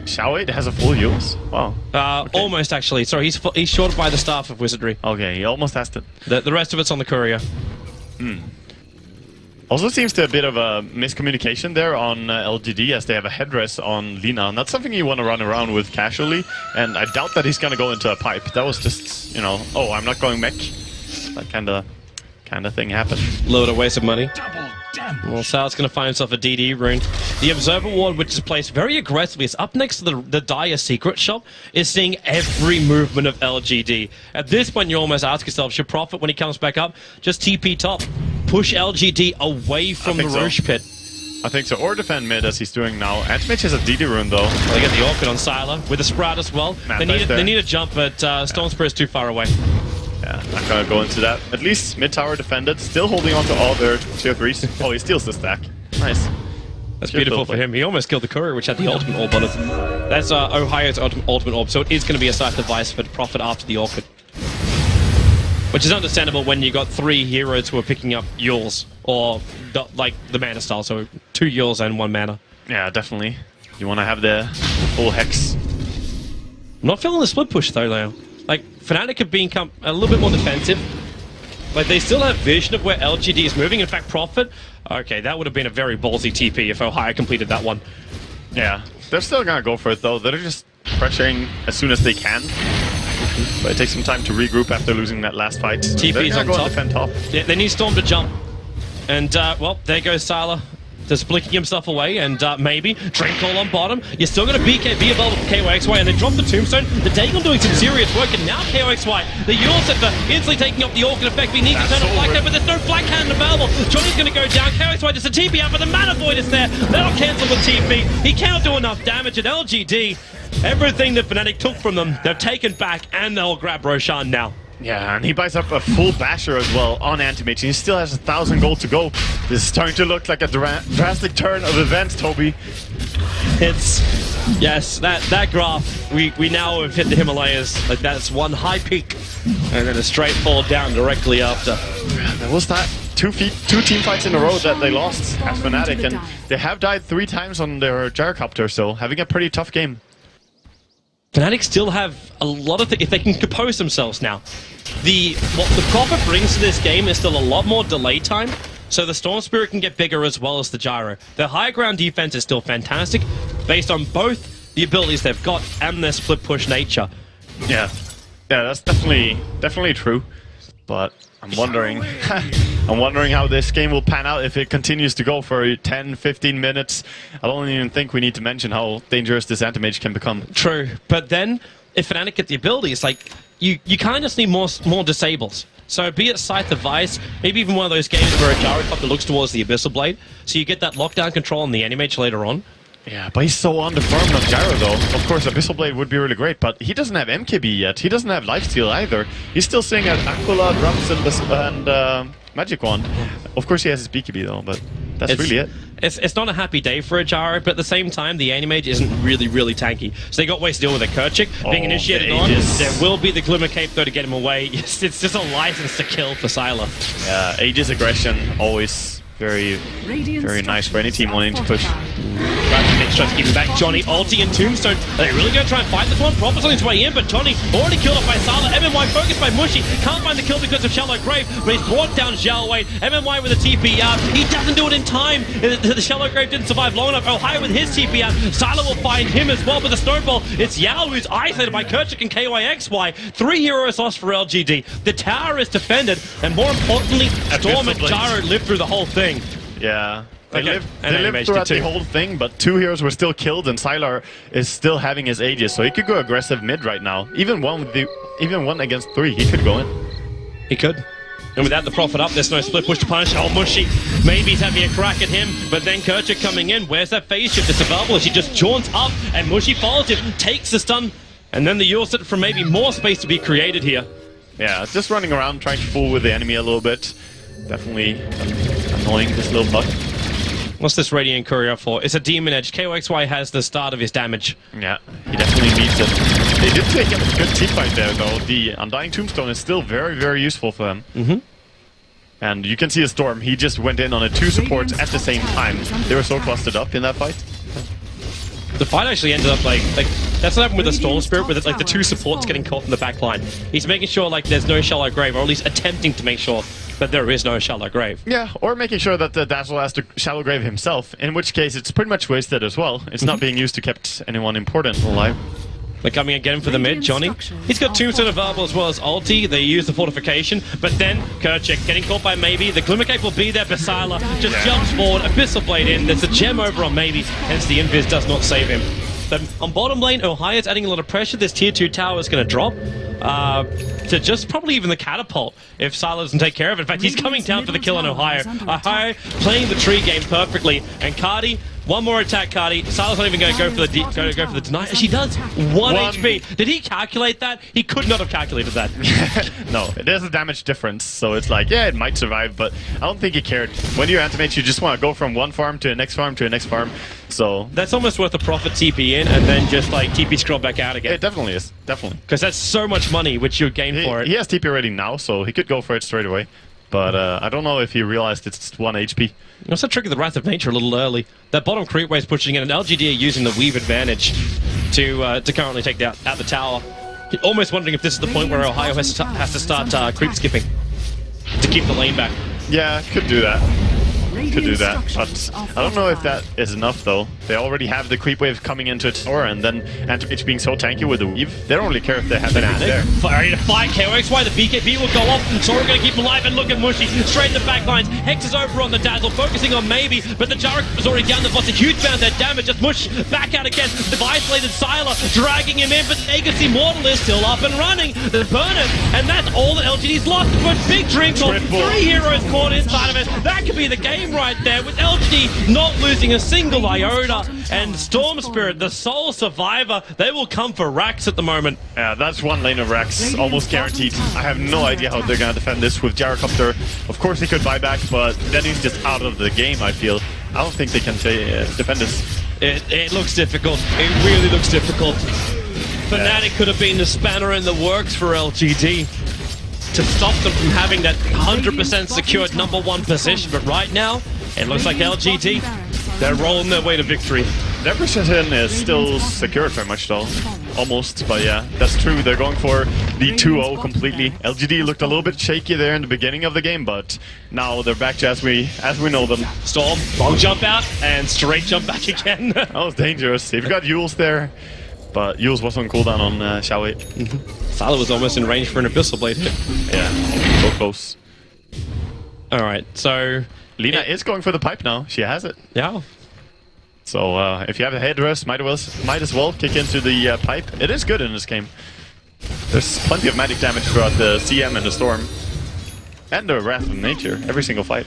Zhao Wei has a full Yules? Wow. Okay. Almost, actually. Sorry, he's shorted by the Staff of Wizardry. Okay, he almost has it. The rest of it's on the Courier. Also seems to be a bit of a miscommunication there on LGD, as they have a headdress on Lina, and that's something you want to run around with casually, and I doubt that he's going to go into a pipe. That was just, you know, oh, I'm not going mech. That kind of thing happened. A little bit of waste of money. Well, Sal's going to find himself a DD rune. The Observer Ward, which is placed very aggressively, is up next to the Dire Secret Shop, is seeing every movement of LGD. At this point, you almost ask yourself, should Prophet, when he comes back up, just TP top, push LGD away from the Roche Pit? I think so, or defend mid as he's doing now. Anti-Mage has a DD rune though. They get the Orchid on Sylar with a Sprout as well. They need a jump, but Stone Spirit's too far away. Yeah, not gonna go into that. At least mid tower defended, still holding on to all their tier 3s. Oh, he steals the stack. Nice. That's beautiful for him. He almost killed the courier, which had the ultimate orb on it. That's Ohio's ultimate orb, so it is going to be a side device for Prophet after the Orchid. Which is understandable when you got 3 heroes who are picking up Yules, or like the mana style, so 2 Yules and 1 mana. Yeah, definitely. You want to have the full Hex. I'm not feeling the split push though, Leo. Like, Fnatic have become a little bit more defensive. Like, they still have vision of where LGD is moving. In fact, Prophet, okay, that would have been a very ballsy TP if Ohio completed that one. Yeah, they're still gonna go for it though. They're just pressuring as soon as they can. But it takes some time to regroup after losing that last fight. TP's on top. Defend top. Yeah, they need Storm to jump. And, well, there goes Sylar. Just blinking himself away, and maybe Drink Call on bottom. You're still going to BKB available for KYXY, and they drop the Tombstone. The Dagon doing some serious work, and now KYXY, the Yule Scepter, instantly taking up the Orchid effect. We need to turn on Black Hand, but there's no Black Hand available. Johnny's going to go down. KYXY just a TP out, but the Mana Void is there. That'll cancel the TP. He cannot do enough damage at LGD. Everything that Fnatic took from them, they've taken back, and they'll grab Roshan now. Yeah, and he buys up a full basher as well on Anti-Mage. He still has 1,000 gold to go. This is starting to look like a drastic turn of events, Toby. It's... Yes, that graph, we now have hit the Himalayas. Like, that's one high peak, and then a straight fall down directly after. There was that two team fights in a row that they lost as Fnatic, and they have died 3 times on their gyrocopter, so having a pretty tough game. Fnatic still have a lot of things, if they can compose themselves now. What the Prophet brings to this game is still a lot more delay time, so the Storm Spirit can get bigger as well as the Gyro. Their high ground defense is still fantastic, based on both the abilities they've got and their split push nature. Yeah, that's definitely true, but I'm wondering how this game will pan out if it continues to go for 10-15 minutes. I don't even think we need to mention how dangerous this Anti-Mage can become. True, but then if Fnatic get the ability, it's like you kind of just need more disables. So be it Scythe of Vice, maybe even one of those games where a Gyrocopter looks towards the Abyssal Blade, so you get that lockdown control on the Anti-Mage later on. Yeah, but he's so underfarmed on Gyro though. Of course, Abyssal Blade would be really great, but he doesn't have MKB yet. He doesn't have Lifesteal either. He's still sitting at Aquila, Drums, and Magic Wand. Of course, he has his BKB though, but that's really it. It's not a happy day for a Gyro, but at the same time, the Anti-Mage isn't really tanky. So they got ways to deal with a Kerchik being initiated on. There will be the Glimmer Cape though to get him away. It's just a license to kill for Sylar. Yeah, Aegis aggression always very nice for any team wanting to push. Mitch tries to keep him back. Johnny, ulti, and Tombstone. Are they really going to try and fight this one? Prophet's on his way in, but Johnny already killed off by Sylar. MMY focused by Mushy. Can't find the kill because of Shallow Grave, but he's brought down Zhao Wei. MMY with a TP out. He doesn't do it in time. The Shallow Grave didn't survive long enough. Ohio with his TP out. Sylar will find him as well with a snowball. It's Yao who's isolated by Kerchik and KYXY. 3 heroes lost for LGD. The tower is defended, and more importantly, Storm and Gyro lived through the whole thing. Yeah. They lived throughout the whole thing, but 2 heroes were still killed, and Sylar is still having his Aegis, so he could go aggressive mid right now. Even one against 3, he could go in. He could. And without the Prophet up, there's no split push to punish. Oh, Mushy. Maybe he's having a crack at him, but then Kerchik coming in. Where's that phase shift? It's available. She just jaunts up, and Mushy follows him, takes the stun, and then the Yule set for maybe more space to be created here. Yeah, just running around, trying to fool with the enemy a little bit. Definitely annoying, this little bug. What's this Radiant Courier for? It's a Demon Edge. KYXY has the start of his damage. Yeah, he definitely needs it. They did take a good team fight there, though. The Undying Tombstone is still very useful for them. And you can see a Storm. He just went in on 2 supports at the same time. They were so clustered up in that fight. The fight actually ended up like that's what happened with the Storm Spirit, with like the 2 supports getting caught in the back line. He's making sure like there's no Shallow Grave, or at least attempting to make sure that there is no Shallow Grave. Yeah, or making sure that the Dazzle has to Shallow Grave himself, in which case it's pretty much wasted as well. It's not being used to keep anyone important alive. They're coming again for the mid, Johnny. He's got Tombstone available as well as ulti. They use the fortification, but then Kerchik getting caught by Maybe. The Glimmer Cape will be there, but Sylar just jumps forward, Abyssal Blade in. There's a gem over on Maybe, hence the Invis does not save him. But on bottom lane, Ohio's adding a lot of pressure. This tier 2 tower is going to drop to just probably even the catapult if Sylar doesn't take care of it. In fact, he's coming down for the kill on Ohio. Ohio playing the tree game perfectly, and Cardi One more attack, Cardi. Silas not even going to go for the deny. She does. One HP. Did he calculate that? He could not have calculated that. No, there's a damage difference, so it's like, yeah, it might survive, but I don't think he cared. When you animate, you just want to go from one farm to the next farm to the next farm. So that's almost worth a profit TP in and then just like TP scroll back out again. It definitely is, definitely. Because that's so much money which you gain for it. He has TP already now, so he could go for it straight away. But I don't know if he realized it's 1 HP. Also triggered the Wrath of Nature a little early. That bottom creep wave is pushing in, and LGD are using the weave advantage to currently take out the tower. Almost wondering if this is the point where Ohio has to start creep skipping to keep the lane back. Yeah, could do that. Could do that, but I don't know if that is enough though. They already have the creep wave coming into a tower, and then Anti-Mage being so tanky with the weave, they don't really care if they have anything there. Ready to fight KOXY, the BKB will go off, so we're going to keep him alive and look at Mushy, straight in the back lines. Hex is over on the Dazzle, focusing on maybe, but the Jarek is already down the boss, a huge amount of damage, just Mush back out again. The isolated Sylar dragging him in, but Aegis Immortal is still up and running. The burner, and that's all that LGD's lost. But big dream call, 3 heroes caught inside of it. That could be the game right there, with LGD not losing a single iota, and Storm Spirit, the sole survivor, they will come for Rax at the moment. Yeah, that's one lane of Rax, almost guaranteed. I have no idea how they're going to defend this with Gyrocopter. Of course he could buy back, but then he's just out of the game, I feel. I don't think they can defend this. It looks difficult. It really looks difficult. Fnatic could have been the spanner in the works for LGD to stop them from having that 100% secured #1 position, but right now, it looks like LGD, they're rolling their way to victory. Their position is still secured very much though. Almost, but yeah, that's true. They're going for the 2-0 completely. LGD looked a little bit shaky there in the beginning of the game, but now they're back to as we know them. Storm, long jump out, and straight jump back again. That was dangerous. They've got Yules there, but Yules was on cooldown on Xiao Wei. Sylar was almost in range for an Abyssal Blade hit. Yeah, so close. Alright, so Lina is going for the pipe now. She has it. Yeah. So if you have a headrest, might as well kick into the pipe. It is good in this game. There's plenty of magic damage throughout the CM and the Storm. And the Wrath of Nature, every single fight.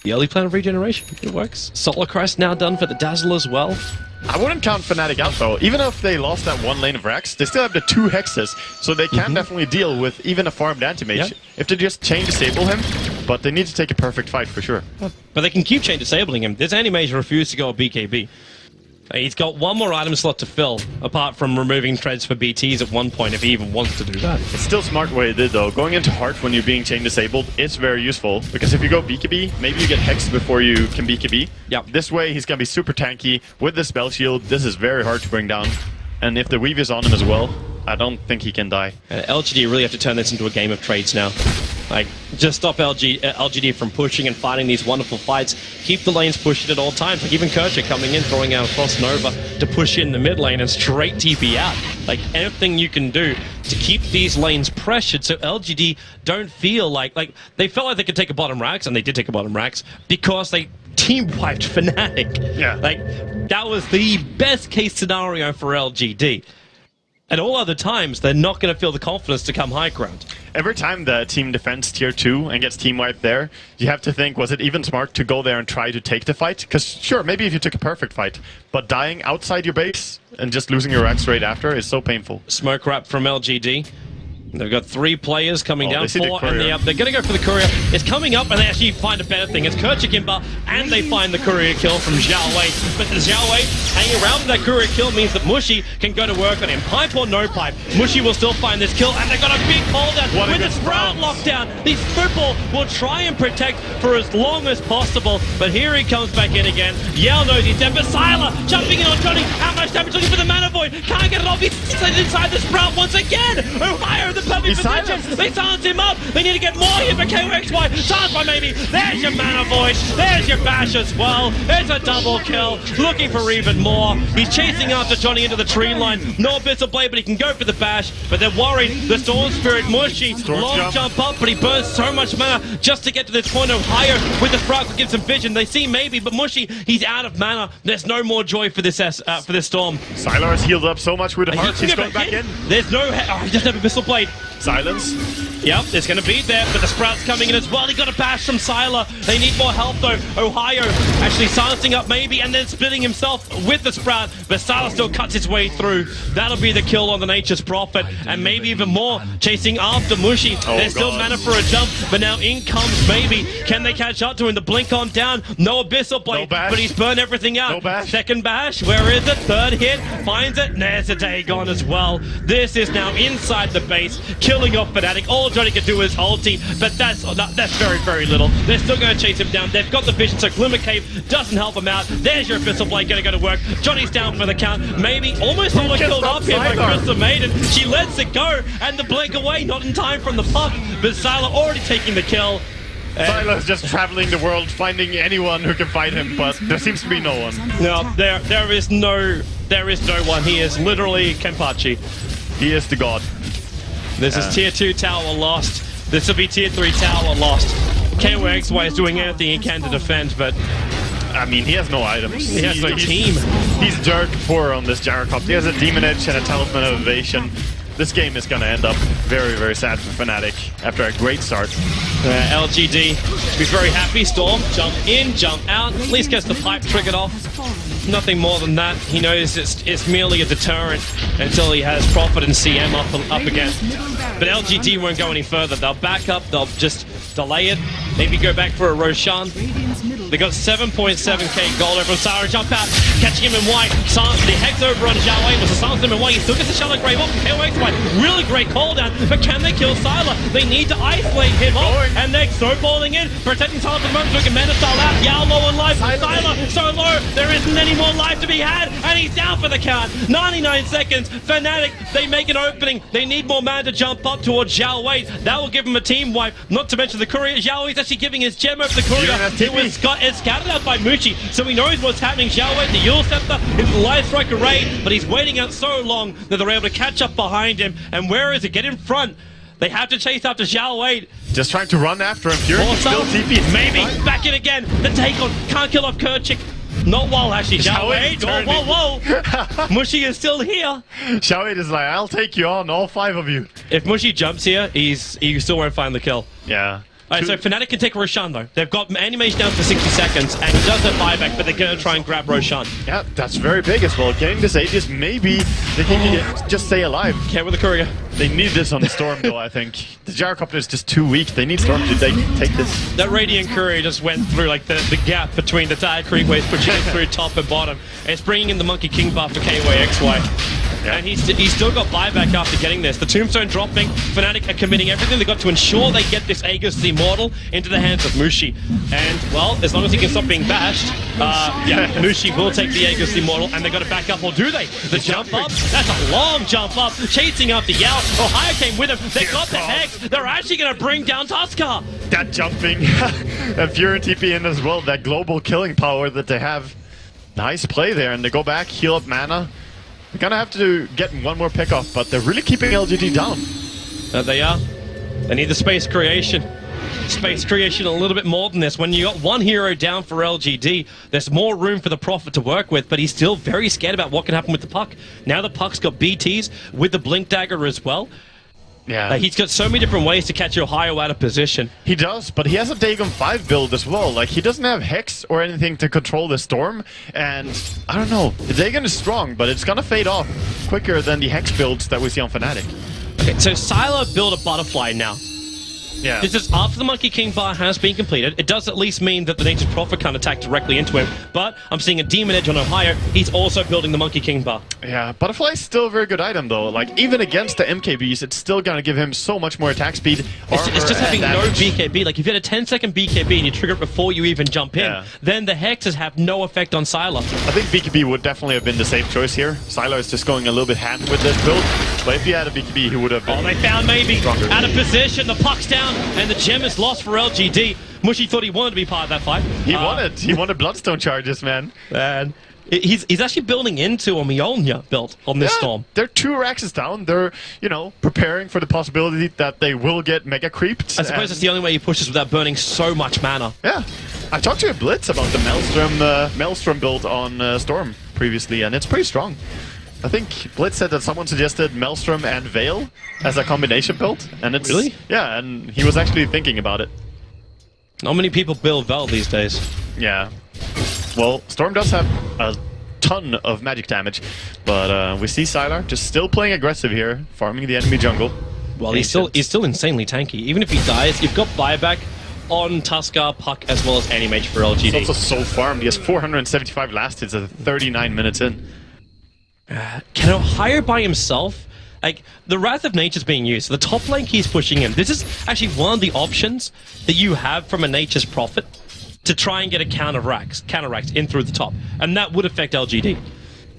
The early plan of regeneration, it works. Solar Crest now done for the Dazzle as well. I wouldn't count Fnatic out though. Even if they lost that one lane of Rax, they still have the 2 hexes, so they can definitely deal with even a farmed Anti-Mage if they just chain disable him. But they need to take a perfect fight for sure. But they can keep chain disabling him. This Anti-Mage refused to go BKB. He's got one more item slot to fill, apart from removing treads for BTs at one point if he even wants to do that. It's still smart what he did though. Going into Heart when you're being chain disabled is very useful, because if you go BKB, maybe you get hexed before you can BKB. Yep. This way he's gonna be super tanky. With the spell shield, this is very hard to bring down. And if the weave is on him as well, I don't think he can die. LGD really have to turn this into a game of trades now. Like, just stop LGD from pushing and fighting these wonderful fights. Keep the lanes pushing at all times. Like, even Kercher coming in, throwing out a Frost Nova to push in the mid lane and straight TP out. Like, anything you can do to keep these lanes pressured so LGD don't feel like they felt like they could take a bottom Rax, and they did take a bottom Rax, because they team wiped Fnatic. Yeah. Like, that was the best case scenario for LGD. At all other times, they're not going to feel the confidence to come high ground. Every time the team defends tier 2 and gets team wiped there, you have to think, was it even smart to go there and try to take the fight? Because sure, maybe if you took a perfect fight, but dying outside your base and just losing your Rax straight after is so painful. Smoke wrap from LGD. They've got 3 players coming down, 4 and they're going to go for the courier. It's coming up, and they actually find a better thing. It's Kercher Kimba, and they find the courier kill from Xiao Wei. But the Xiao Wei hanging around with that courier kill means that Mushy can go to work on him. Pipe or no pipe, Mushy will still find this kill, and they've got a big cooldown with the Sprout lockdown. The Football will try and protect for as long as possible, but here he comes back in again. Yell knows he's dead, but Sylar jumping in on Johnny. How much damage? Looking for the Mana Void. Can't get it off. He's inside the Sprout once again. Ohio, the perfect position. They silence him up. They need to get more here for KOXY. Silence by maybe. There's your Mana Void. There's your Bash as well. It's a double kill. Looking for even more. He's chasing after Johnny into the tree line. No Abyssal Blade, but he can go for the Bash. But they're worried. The Storm Spirit, Mushy, long jump up, but he burns so much mana just to get to this point. Ohio with the Sprout will give some vision. They see maybe, but Mushy, he's out of mana. There's no more joy for this Storm. Sylar has healed up so much with the Heart. He's going back in. There's no... he doesn't have Abyssal Blade. Silence. Yep, it's going to be there, but the Sprout's coming in as well. He got a bash from Sylar. They need more help though. Ohio actually silencing up maybe and then splitting himself with the Sprout, but Sylar still cuts his way through. That'll be the kill on the Nature's Prophet, and maybe even more chasing after Mushi. There's still mana for a jump, but now in comes maybe. Can they catch up to him? The blink on down. No Abyssal Blade, but he's burned everything out. Second bash, where is it? Third hit, finds it. There's a Dagon as well. This is now inside the base, killing off Fnatic. All Johnny can do is ulti, but that's very, very little. They're still going to chase him down. They've got the vision, so Glimmer Cave doesn't help him out. There's your Abyssal Blade going to go to work. Johnny's down for the count. Maybe almost all killed off here by Crystal Maiden. She lets it go, and the blink away, not in time from the puck, but Sylar already taking the kill. Sylar's just traveling the world, finding anyone who can fight him, but there seems to be no one. No, there is no one. He is literally Kenpachi. He is the god. This is tier 2 tower lost. This will be tier 3 tower lost. KOXY is doing everything he can to defend, but I mean, he has no items. He has no team. He's dirt poor on this Gyrocopt. He has a Demon Edge and a Talisman of Evasion. This game is going to end up very, very sad for Fnatic after a great start. LGD be very happy. Storm, jump in, jump out. At least gets the pipe triggered off. Nothing more than that. He knows it's merely a deterrent until he has Prophet and CM up again. But LGD won't go any further. They'll back up. They'll just delay it. Maybe go back for a Roshan. They got 7.7k gold over from Sylar. Jump out, catching him in white. The Hex over on Zhao Wei was a silence him in white. He still gets the Shallow Grave off from KOXY. Really great call down, but can they kill Sylar? They need to isolate him off, and they're snowballing in, protecting Sylar for the moment so he can Mana Style out. Yao low on life, Sylar so low, there isn't any more life to be had, and he's down for the count. 99 seconds, Fnatic, they make an opening. They need more mana to jump up towards Zhao Wei. That will give him a team wipe, not to mention the courier. Zhao Wei's actually giving his gem over the courier. It's scouted out by Mushi, so he knows what's happening. Zhao Wei, the Yule Scepter, his Life Strike Array, but he's waiting out so long that they're able to catch up behind him. And where is it? Get in front. They have to chase after Zhao Wei. Just trying to run after him. Fury still TP. Maybe. Back in again. The take on. Can't kill off Kerchik. Not while actually Zhao Wei. Whoa. Mushi is still here. Zhao Wei is like, I'll take you on, all 5 of you. If Mushi jumps here, he still won't find the kill. Yeah. Alright, so Fnatic can take Roshan though. They've got animation down for 60 seconds, and he does have buyback, but they're going to try and grab Roshan. Yeah, that's very big as well. Getting this Aegis, maybe they can just stay alive. Okay, with the courier. They need this on the Storm though, I think. The Gyrocopter is just too weak. They need Storm to take this. That Radiant Courier just went through like the gap between the tire creekways, pushing it through top and bottom. It's bringing in the Monkey King buff for KYXY. Yeah. And he's still got buyback after getting this. The Tombstone dropping. Fnatic are committing everything they got to ensure they get this Aegis the Immortal into the hands of Mushi. And, well, as long as he can stop being bashed, Mushi will take the Aegis the Immortal, and they got to back up, or do they? The jump up? That's a long jump up, chasing after Yao. Ohio came with him. They got the Hex. They're actually going to bring down Tuskar. That jumping. And Fury TP in as well. That global killing power that they have. Nice play there, and they go back, heal up mana. They're gonna have to get one more pick off, but they're really keeping LGD down. They are. They need the space creation. Space creation a little bit more than this. When you got one hero down for LGD, there's more room for the Prophet to work with, but he's still very scared about what can happen with the puck. Now the puck's got BTs with the Blink Dagger as well. Yeah. He's got so many different ways to catch Ohio out of position. He does, but he has a Dagon 5 build as well. Like, he doesn't have Hex or anything to control the Storm, and I don't know. The Dagon is strong, but it's gonna fade off quicker than the Hex builds that we see on Fnatic. Okay, so Sylar built a Butterfly now. Yeah. This is after the Monkey King bar has been completed. It does at least mean that the Nature's Prophet can't attack directly into him, but I'm seeing a Demon Edge on Ohio. He's also building the Monkey King bar. Yeah, Butterfly's still a very good item though. Like, even against the MKBs, it's still gonna give him so much more attack speed. It's just having no BKB. Like, if you had a 10-second BKB and you trigger it before you even jump in, then the Hexes have no effect on Sylar. I think BKB would definitely have been the safe choice here. Sylar is just going a little bit hand with this build, but if he had a BKB, he would have been they found maybe stronger. Out of position, the puck's down, and the gem is lost for LGD. Mushi thought he wanted to be part of that fight. He wanted Bloodstone charges, man. And he's actually building into a Mjolnir build on this Storm. They're 2 Raxes down. They're, you know, preparing for the possibility that they will get mega creeped. I suppose it's the only way he pushes without burning so much mana. Yeah. I talked to a Blitz about the Maelstrom build on Storm previously, and it's pretty strong. I think Blitz said that someone suggested Maelstrom and Veil as a combination build, and it's Really? Yeah, and he was actually thinking about it. Not many people build Veil these days. Yeah. Well, Storm does have a ton of magic damage, but we see Sylar just still playing aggressive here, farming the enemy jungle. Well, he's still insanely tanky. Even if he dies, you've got buyback on Tuskar, Puck, as well as Animage for LGD. He's also so farmed. He has 475 last hits at 39 minutes in. Can Ohio by himself? Like, the Wrath of Nature's being used. The top lane he's pushing in. This is actually one of the options that you have from a Nature's Prophet to try and get a counteract in through the top, and that would affect LGD.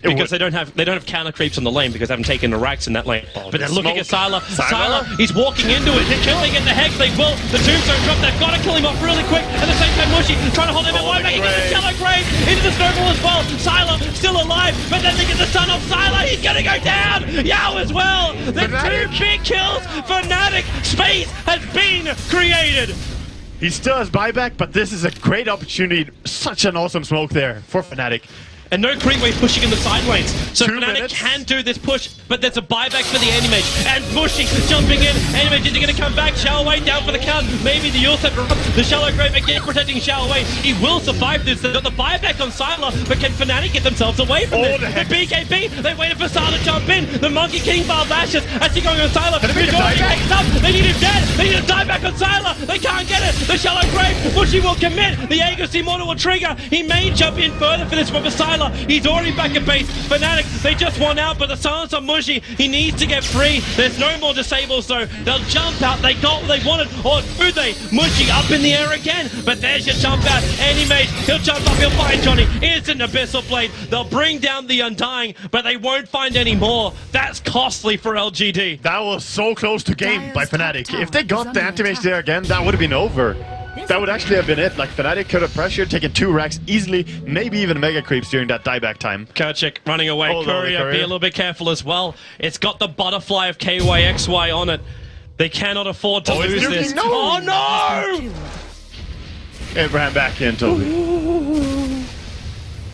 Because they don't have counter creeps on the lane because they haven't taken the racks in that lane. But they're looking at Sylar. Sylar, he's walking into it. Can they get the Hex? They will. The Tombstone drop. They've got to kill him off really quick. At the same time, Mushy trying to hold him at one back. He gets the Shallow Grave into the snowball as well. Sylar still alive, but then they get the stun off Sylar. He's going to go down. Yao as well. The two big kills. Fnatic. Space has been created. He still has buyback, but this is a great opportunity. Such an awesome smoke there for Fnatic. And no creep wave pushing in the side lanes. So 2 Fnatic minutes. can do this push, but there's a buyback for the Animage. And Mushy jumping in. Animage is going to come back. Shallow down for the count. Maybe the Ulset, the Shallow Grave again protecting Shallow. He will survive this. They've got the buyback on Sylar, but can Fnatic get themselves away from this? The BKB, they waited for Sylar to jump in. The Monkey King Bar bashes as he going on Sylar. They need him dead. They need a dieback on Sylar. They can't get it. The Shallow Grave. Mushy will commit. The Aegis Immortal will trigger. He may jump in further for this one for Sylar. He's already back at base. Fnatic, they just won out, but the silence on Mushy, he needs to get free. There's no more disables, though. They'll jump out. They got what they wanted. Or do they? Mushy up in the air again. But there's your jump out. Animage, he'll jump up. He'll find Johnny. Here's an Abyssal Blade. They'll bring down the Undying, but they won't find any more. That's costly for LGD. That was so close to game by Fnatic. If they got the Anti-Mage there again, that would have been over. That would actually have been it. Like, Fnatic could have pressured, taken 2 racks easily, maybe even mega creeps during that dieback time. Kerchik running away. Oh, Courier, be a little bit careful as well. It's got the butterfly of KYXY on it. They cannot afford to lose this. No. Oh no! Abraham back in, totally.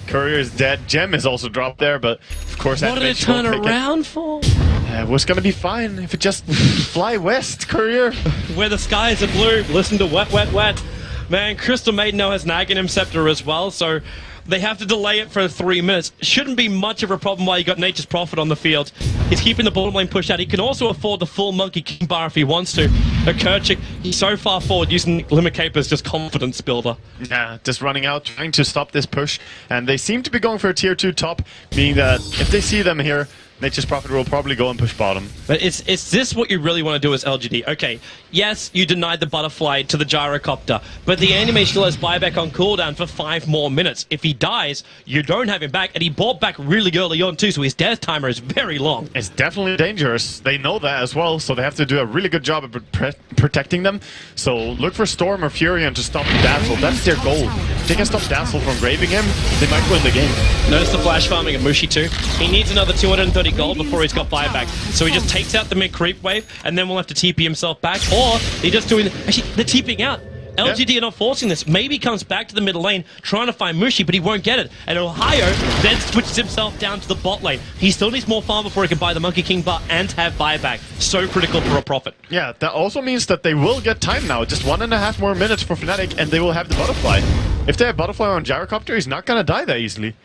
Courier is dead. Gem is also dropped there, but of course, what did it turn around for? It was gonna be fine if it just fly west, Courier. Where the skies are blue, listen to Wet Wet Wet. Man, Crystal Maiden now has Naganim Scepter as well, so they have to delay it for 3 minutes. Shouldn't be much of a problem while you got Nature's Prophet on the field. He's keeping the bottom lane pushed out. He can also afford the full Monkey King bar if he wants to. But Kerchik, he's so far forward using Limit Cape as just confidence builder. Yeah, just running out, trying to stop this push. And they seem to be going for a tier 2 top, meaning that if they see them here, Nature's Prophet will probably go and push bottom. But is this what you really want to do as LGD? Okay, yes, you denied the butterfly to the gyrocopter, but the anime still has buyback on cooldown for 5 more minutes. If he dies, you don't have him back, and he bought back really early on too, so his death timer is very long. It's definitely dangerous. They know that as well, so they have to do a really good job of protecting them. So look for Storm or Furion to stop Dazzle. That's their goal. If they can stop Dazzle from graving him, they might win the game. Notice the flash farming of Mushi too. He needs another 230 gold before he's got buyback. So he just takes out the mid creep wave, and then we'll have to TP himself back, or he just doing... Actually, they're TPing out. LGD are not forcing this. Maybe comes back to the middle lane, trying to find Mushi, but he won't get it. And Ohio then switches himself down to the bot lane. He still needs more farm before he can buy the Monkey King bar and have buyback. So critical for a profit. Yeah, that also means that they will get time now. Just 1.5 more minutes for Fnatic, and they will have the butterfly. If they have butterfly on gyrocopter, he's not gonna die that easily.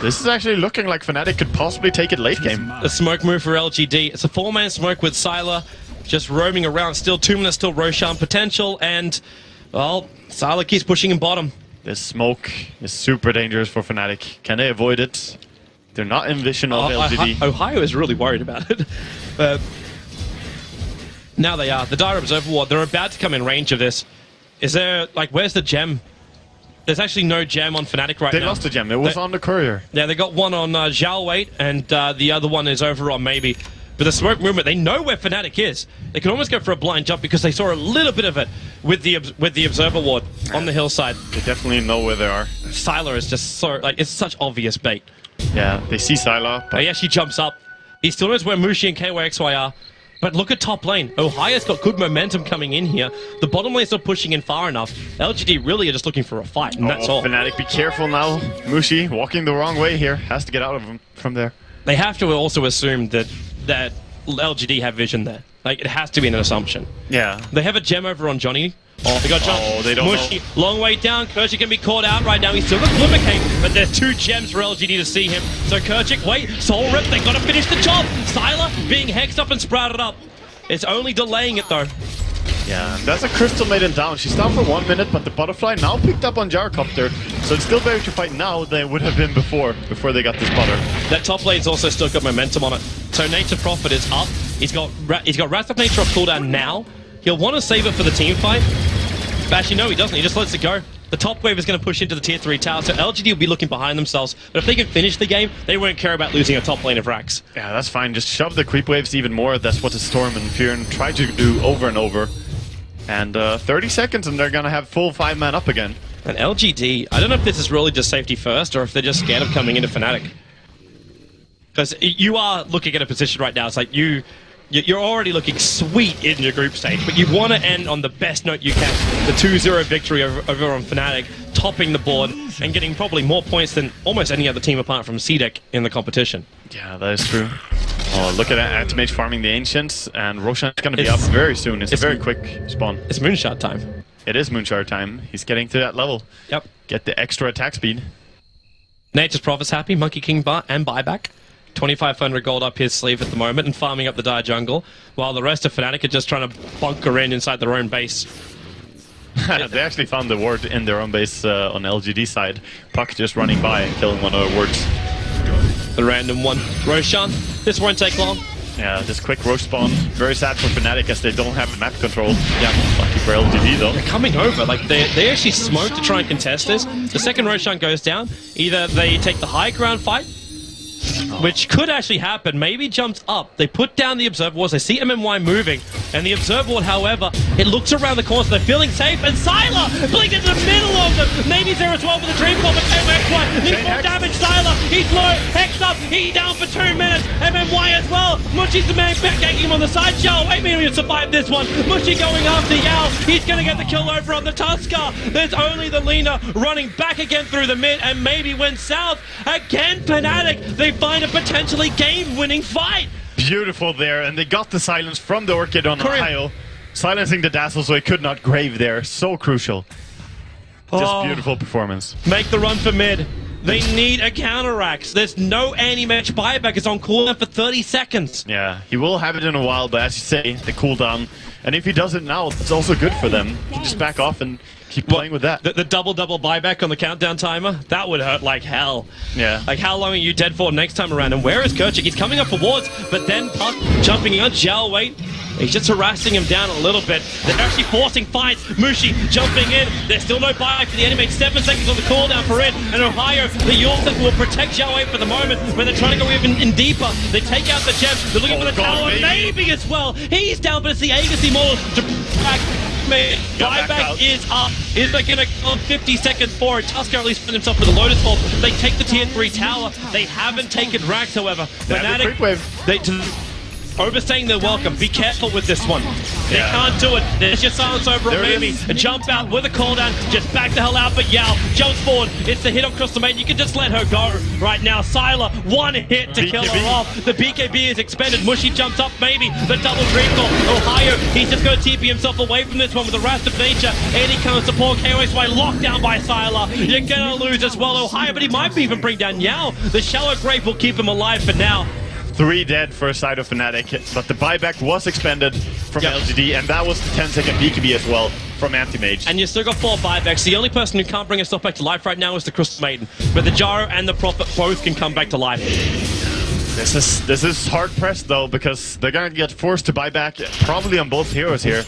This is actually looking like Fnatic could possibly take it late game. A smoke move for LGD. It's a 4-man smoke with Sylar just roaming around. Still 2 minutes, still Roshan potential, and, well, Sylar keeps pushing in bottom. This smoke is super dangerous for Fnatic. Can they avoid it? They're not in vision of LGD. Ohio is really worried about it. Now they are. The Dire Observer Ward, they're about to come in range of this. Is there, like, where's the gem? There's actually no gem on Fnatic right now. They lost the gem. It was on the Courier. Yeah, they got one on Zhao Wait, and the other one is over on Maybe. But the smoke movement, they know where Fnatic is. They can almost go for a blind jump because they saw a little bit of it with the Observer Ward on the hillside. They definitely know where they are. Sylar is just so, like, it's such obvious bait. Yeah, they see Sylar. But he actually jumps up. He still knows where Mushi and KYXY are. But look at top lane. Ohio's got good momentum coming in here. The bottom lane's not pushing in far enough. LGD really are just looking for a fight, and that's all. Fnatic, be careful now. Mushi walking the wrong way here. Has to get out of him from there. they have to also assume that LGD have vision there. Like, it has to be an assumption. Yeah. They have a gem over on Johnny. Oh, they got John. Oh, they don't Mushy, know. long way down. Kerchik can be caught out right now. He's still got Glimmercane, but there's 2 gems for LGD to see him. So Kerchik, wait, Soul Rip, they gotta finish the job. Sylar being hexed up and sprouted up. It's only delaying it though. Yeah, that's a Crystal Maiden down. She's down for 1 minute, but the Butterfly now picked up on Gyrocopter. So it's still better to fight now than it would have been before they got this butter. That top lane's also still got momentum on it. So Nature Prophet is up. He's got Wrath of Nature off cooldown now. He'll want to save it for the team fight. But actually, no, he doesn't. He just lets it go. The top wave is going to push into the tier 3 tower, so LGD will be looking behind themselves. But if they can finish the game, they won't care about losing a top lane of Rax. Yeah, that's fine. Just shove the creep waves even more. That's what the Storm and Fearon try to do over and over. And 30 seconds and they're going to have full 5-man up again. And LGD, I don't know if this is really just safety first or if they're just scared of coming into Fnatic. Because you are looking at a position right now, it's like you're already looking sweet in your group stage, but you want to end on the best note you can. The 2-0 victory over on Fnatic, topping the board and getting probably more points than almost any other team apart from Cedec in the competition. Yeah, that is true. Oh, look at Antimage farming the Ancients, and Roshan's going to be up very soon. It's a very quick spawn. It's Moonshot time. It is Moonshot time. He's getting to that level. Yep. Get the extra attack speed. Nature's Prophet's happy, Monkey King bar and buyback. 2,500 gold up his sleeve at the moment and farming up the Dire Jungle, while the rest of Fnatic are just trying to bunker inside their own base. They actually found the ward in their own base on LGD side. Puck just running by and killing one of the wards. The random one. Roshan, this won't take long. Yeah, this quick Rosh spawn. Very sad for Fnatic as they don't have map control. Yeah, lucky for LGD though. They're coming over. Like, they actually smoke to try and contest this. The second Roshan goes down, either they take the high ground fight, which could actually happen, maybe jumps up. They put down the Observer Wards, they see MMY moving, and the Observer Ward, however, it looks around the corner, so they're feeling safe, and Sylar blinked into the middle of them! Maybe 0-12 with the Dream Bomb, but MMY needs more damage, Sylar, he's low, hexed up, he's down for 2 minutes, MMY as well, Mushy's the man ganking him on the side, Yao, wait a minute, he'll survive this one, Mushy going after Yao, he's gonna get the kill over on the Tusker, there's only the Lina running back again through the mid, and maybe went south, again Fnatic, they find a potentially game-winning fight. Beautiful there, and they got the silence from the Orchid on Ohio, silencing the Dazzle so he could not grave there. So crucial. Just beautiful performance. Make the run for mid. They need a counteract. There's no anti-match buyback. It's on cooldown for 30 seconds. Yeah, he will have it in a while, but as you say, the cooldown. And if he does it now, it's also good for them. You can just back off and keep playing with that. The double buyback on the countdown timer? That would hurt like hell. Yeah. Like, how long are you dead for next time around? And where is Kerchik? He's coming up for wards, but then Puck jumping on Zhao, wait. He's just harassing him down a little bit. They're actually forcing fights. Mushi jumping in. There's still no buyback for the enemy. 7 seconds on the cooldown for it. And Ohio, the Yorkers will protect Zhao 8 for the moment, but they're trying to go even in deeper. They take out the gem. They're looking for the tower. Maybe as well. He's down, but it's the Aegis Immortal to back. Buyback is up. Is they gonna go 50 seconds for it? Tusker at least put himself with a Lotus Bolt. They take the tier 3 tower. They haven't taken Rax, however. Fnatic, overstaying their welcome. Be careful with this one. They can't do it. There's your silence over on Mimi. A jump out with a cooldown. Just back the hell out, but Yao jumps forward. It's the hit on Crystal Maiden. You can just let her go right now. Sylar, 1 hit to kill her off. The BKB is expended. Mushy jumps up, maybe. The double dream call. Ohio, he's just going to TP himself away from this one with the Wrath of Nature. Eddie comes to support KOSY, locked down by Sylar. You're going to lose as well, Ohio, but he might even bring down Yao. The Shallow Grave will keep him alive for now. 3 dead for a side of Fnatic, but the buyback was expended from LGD, and that was the 10-second BKB as well from Anti-Mage. And you still got 4 buybacks. The only person who can't bring himself back to life right now is the Crystal Maiden, but the Jaro and the Prophet both can come back to life. This is hard pressed though, because they're gonna get forced to buy back probably on both heroes here.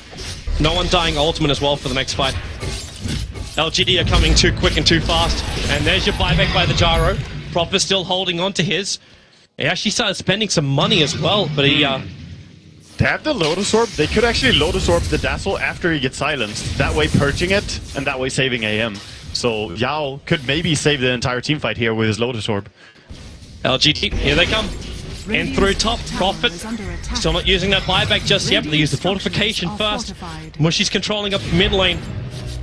No one dying ultimate as well for the next fight. LGD are coming too quick and too fast, and there's your buyback by the Jaro. Prophet still holding on to his. He actually started spending some money as well, but he... They have the Lotus Orb. They could actually Lotus Orb the Dazzle after he gets silenced. That way purging it, and that way saving AM. So Yao could maybe save the entire team fight here with his Lotus Orb. LGD, here they come. In through top, Prophet. Still not using that buyback just yet, but they use the fortification first. Mushy's controlling up mid lane.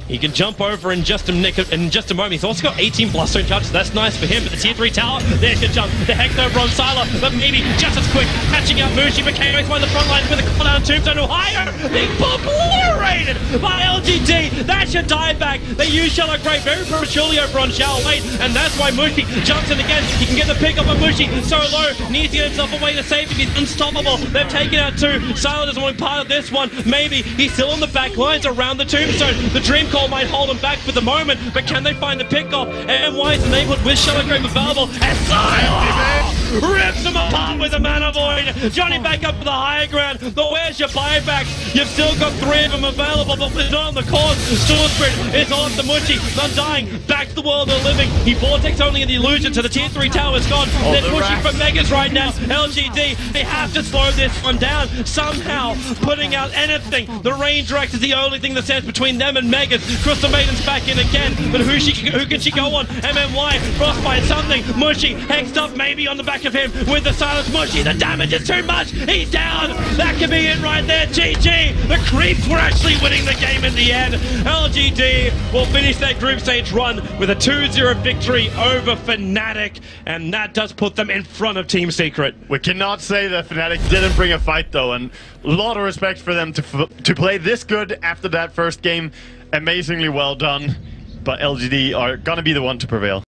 He can jump over in just a moment. He's also got 18 Bloodstone charges. That's nice for him. But the tier 3 tower, there's your jump. The Hex over on Sylar, but maybe just as quick. Catching out Mushi, but KO's by the front lines with a cooldown Tombstone Ohio. Being obliterated by LGD. That's your dieback. They use Shallow Grave very prematurely over on Shallow Lane, and that's why Mushi jumps in again. He can get the pick up on Mushi. So low, needs to get himself away to save him. He's unstoppable. They've taken out 2. Sylar doesn't want part of this one. Maybe he's still on the back lines around the Tombstone. The Dream Call might hold him back for the moment, but can they find the pick-off? MY is enabled with Shallow Grave available, and Sylar rips him apart with a Mana Void. Johnny back up to the higher ground, but where's your buyback? You've still got 3 of them available, but it's not on the course. Sword Sprint is on to Mushi. Undying, back to the world of the living. He vortex only in the illusion to the tier 3 tower is gone. They're pushing for Megas right now. LGD, they have to slow this one down. Somehow, putting out anything. The range direct is the only thing that stands between them and Megas. Crystal Maiden's back in again, but who can she go on? MMY, Frostbite, something. Mushi, hexed up maybe on the back of him with the silence. Mushi, the damage is too much. He's down. That could be it right there. GG. The Creeps were actually winning the game in the end. LGD will finish their group stage run with a 2-0 victory over Fnatic, and that does put them in front of Team Secret. We cannot say that Fnatic didn't bring a fight though, and a lot of respect for them to play this good after that first game. Amazingly well done, but LGD are gonna be the one to prevail.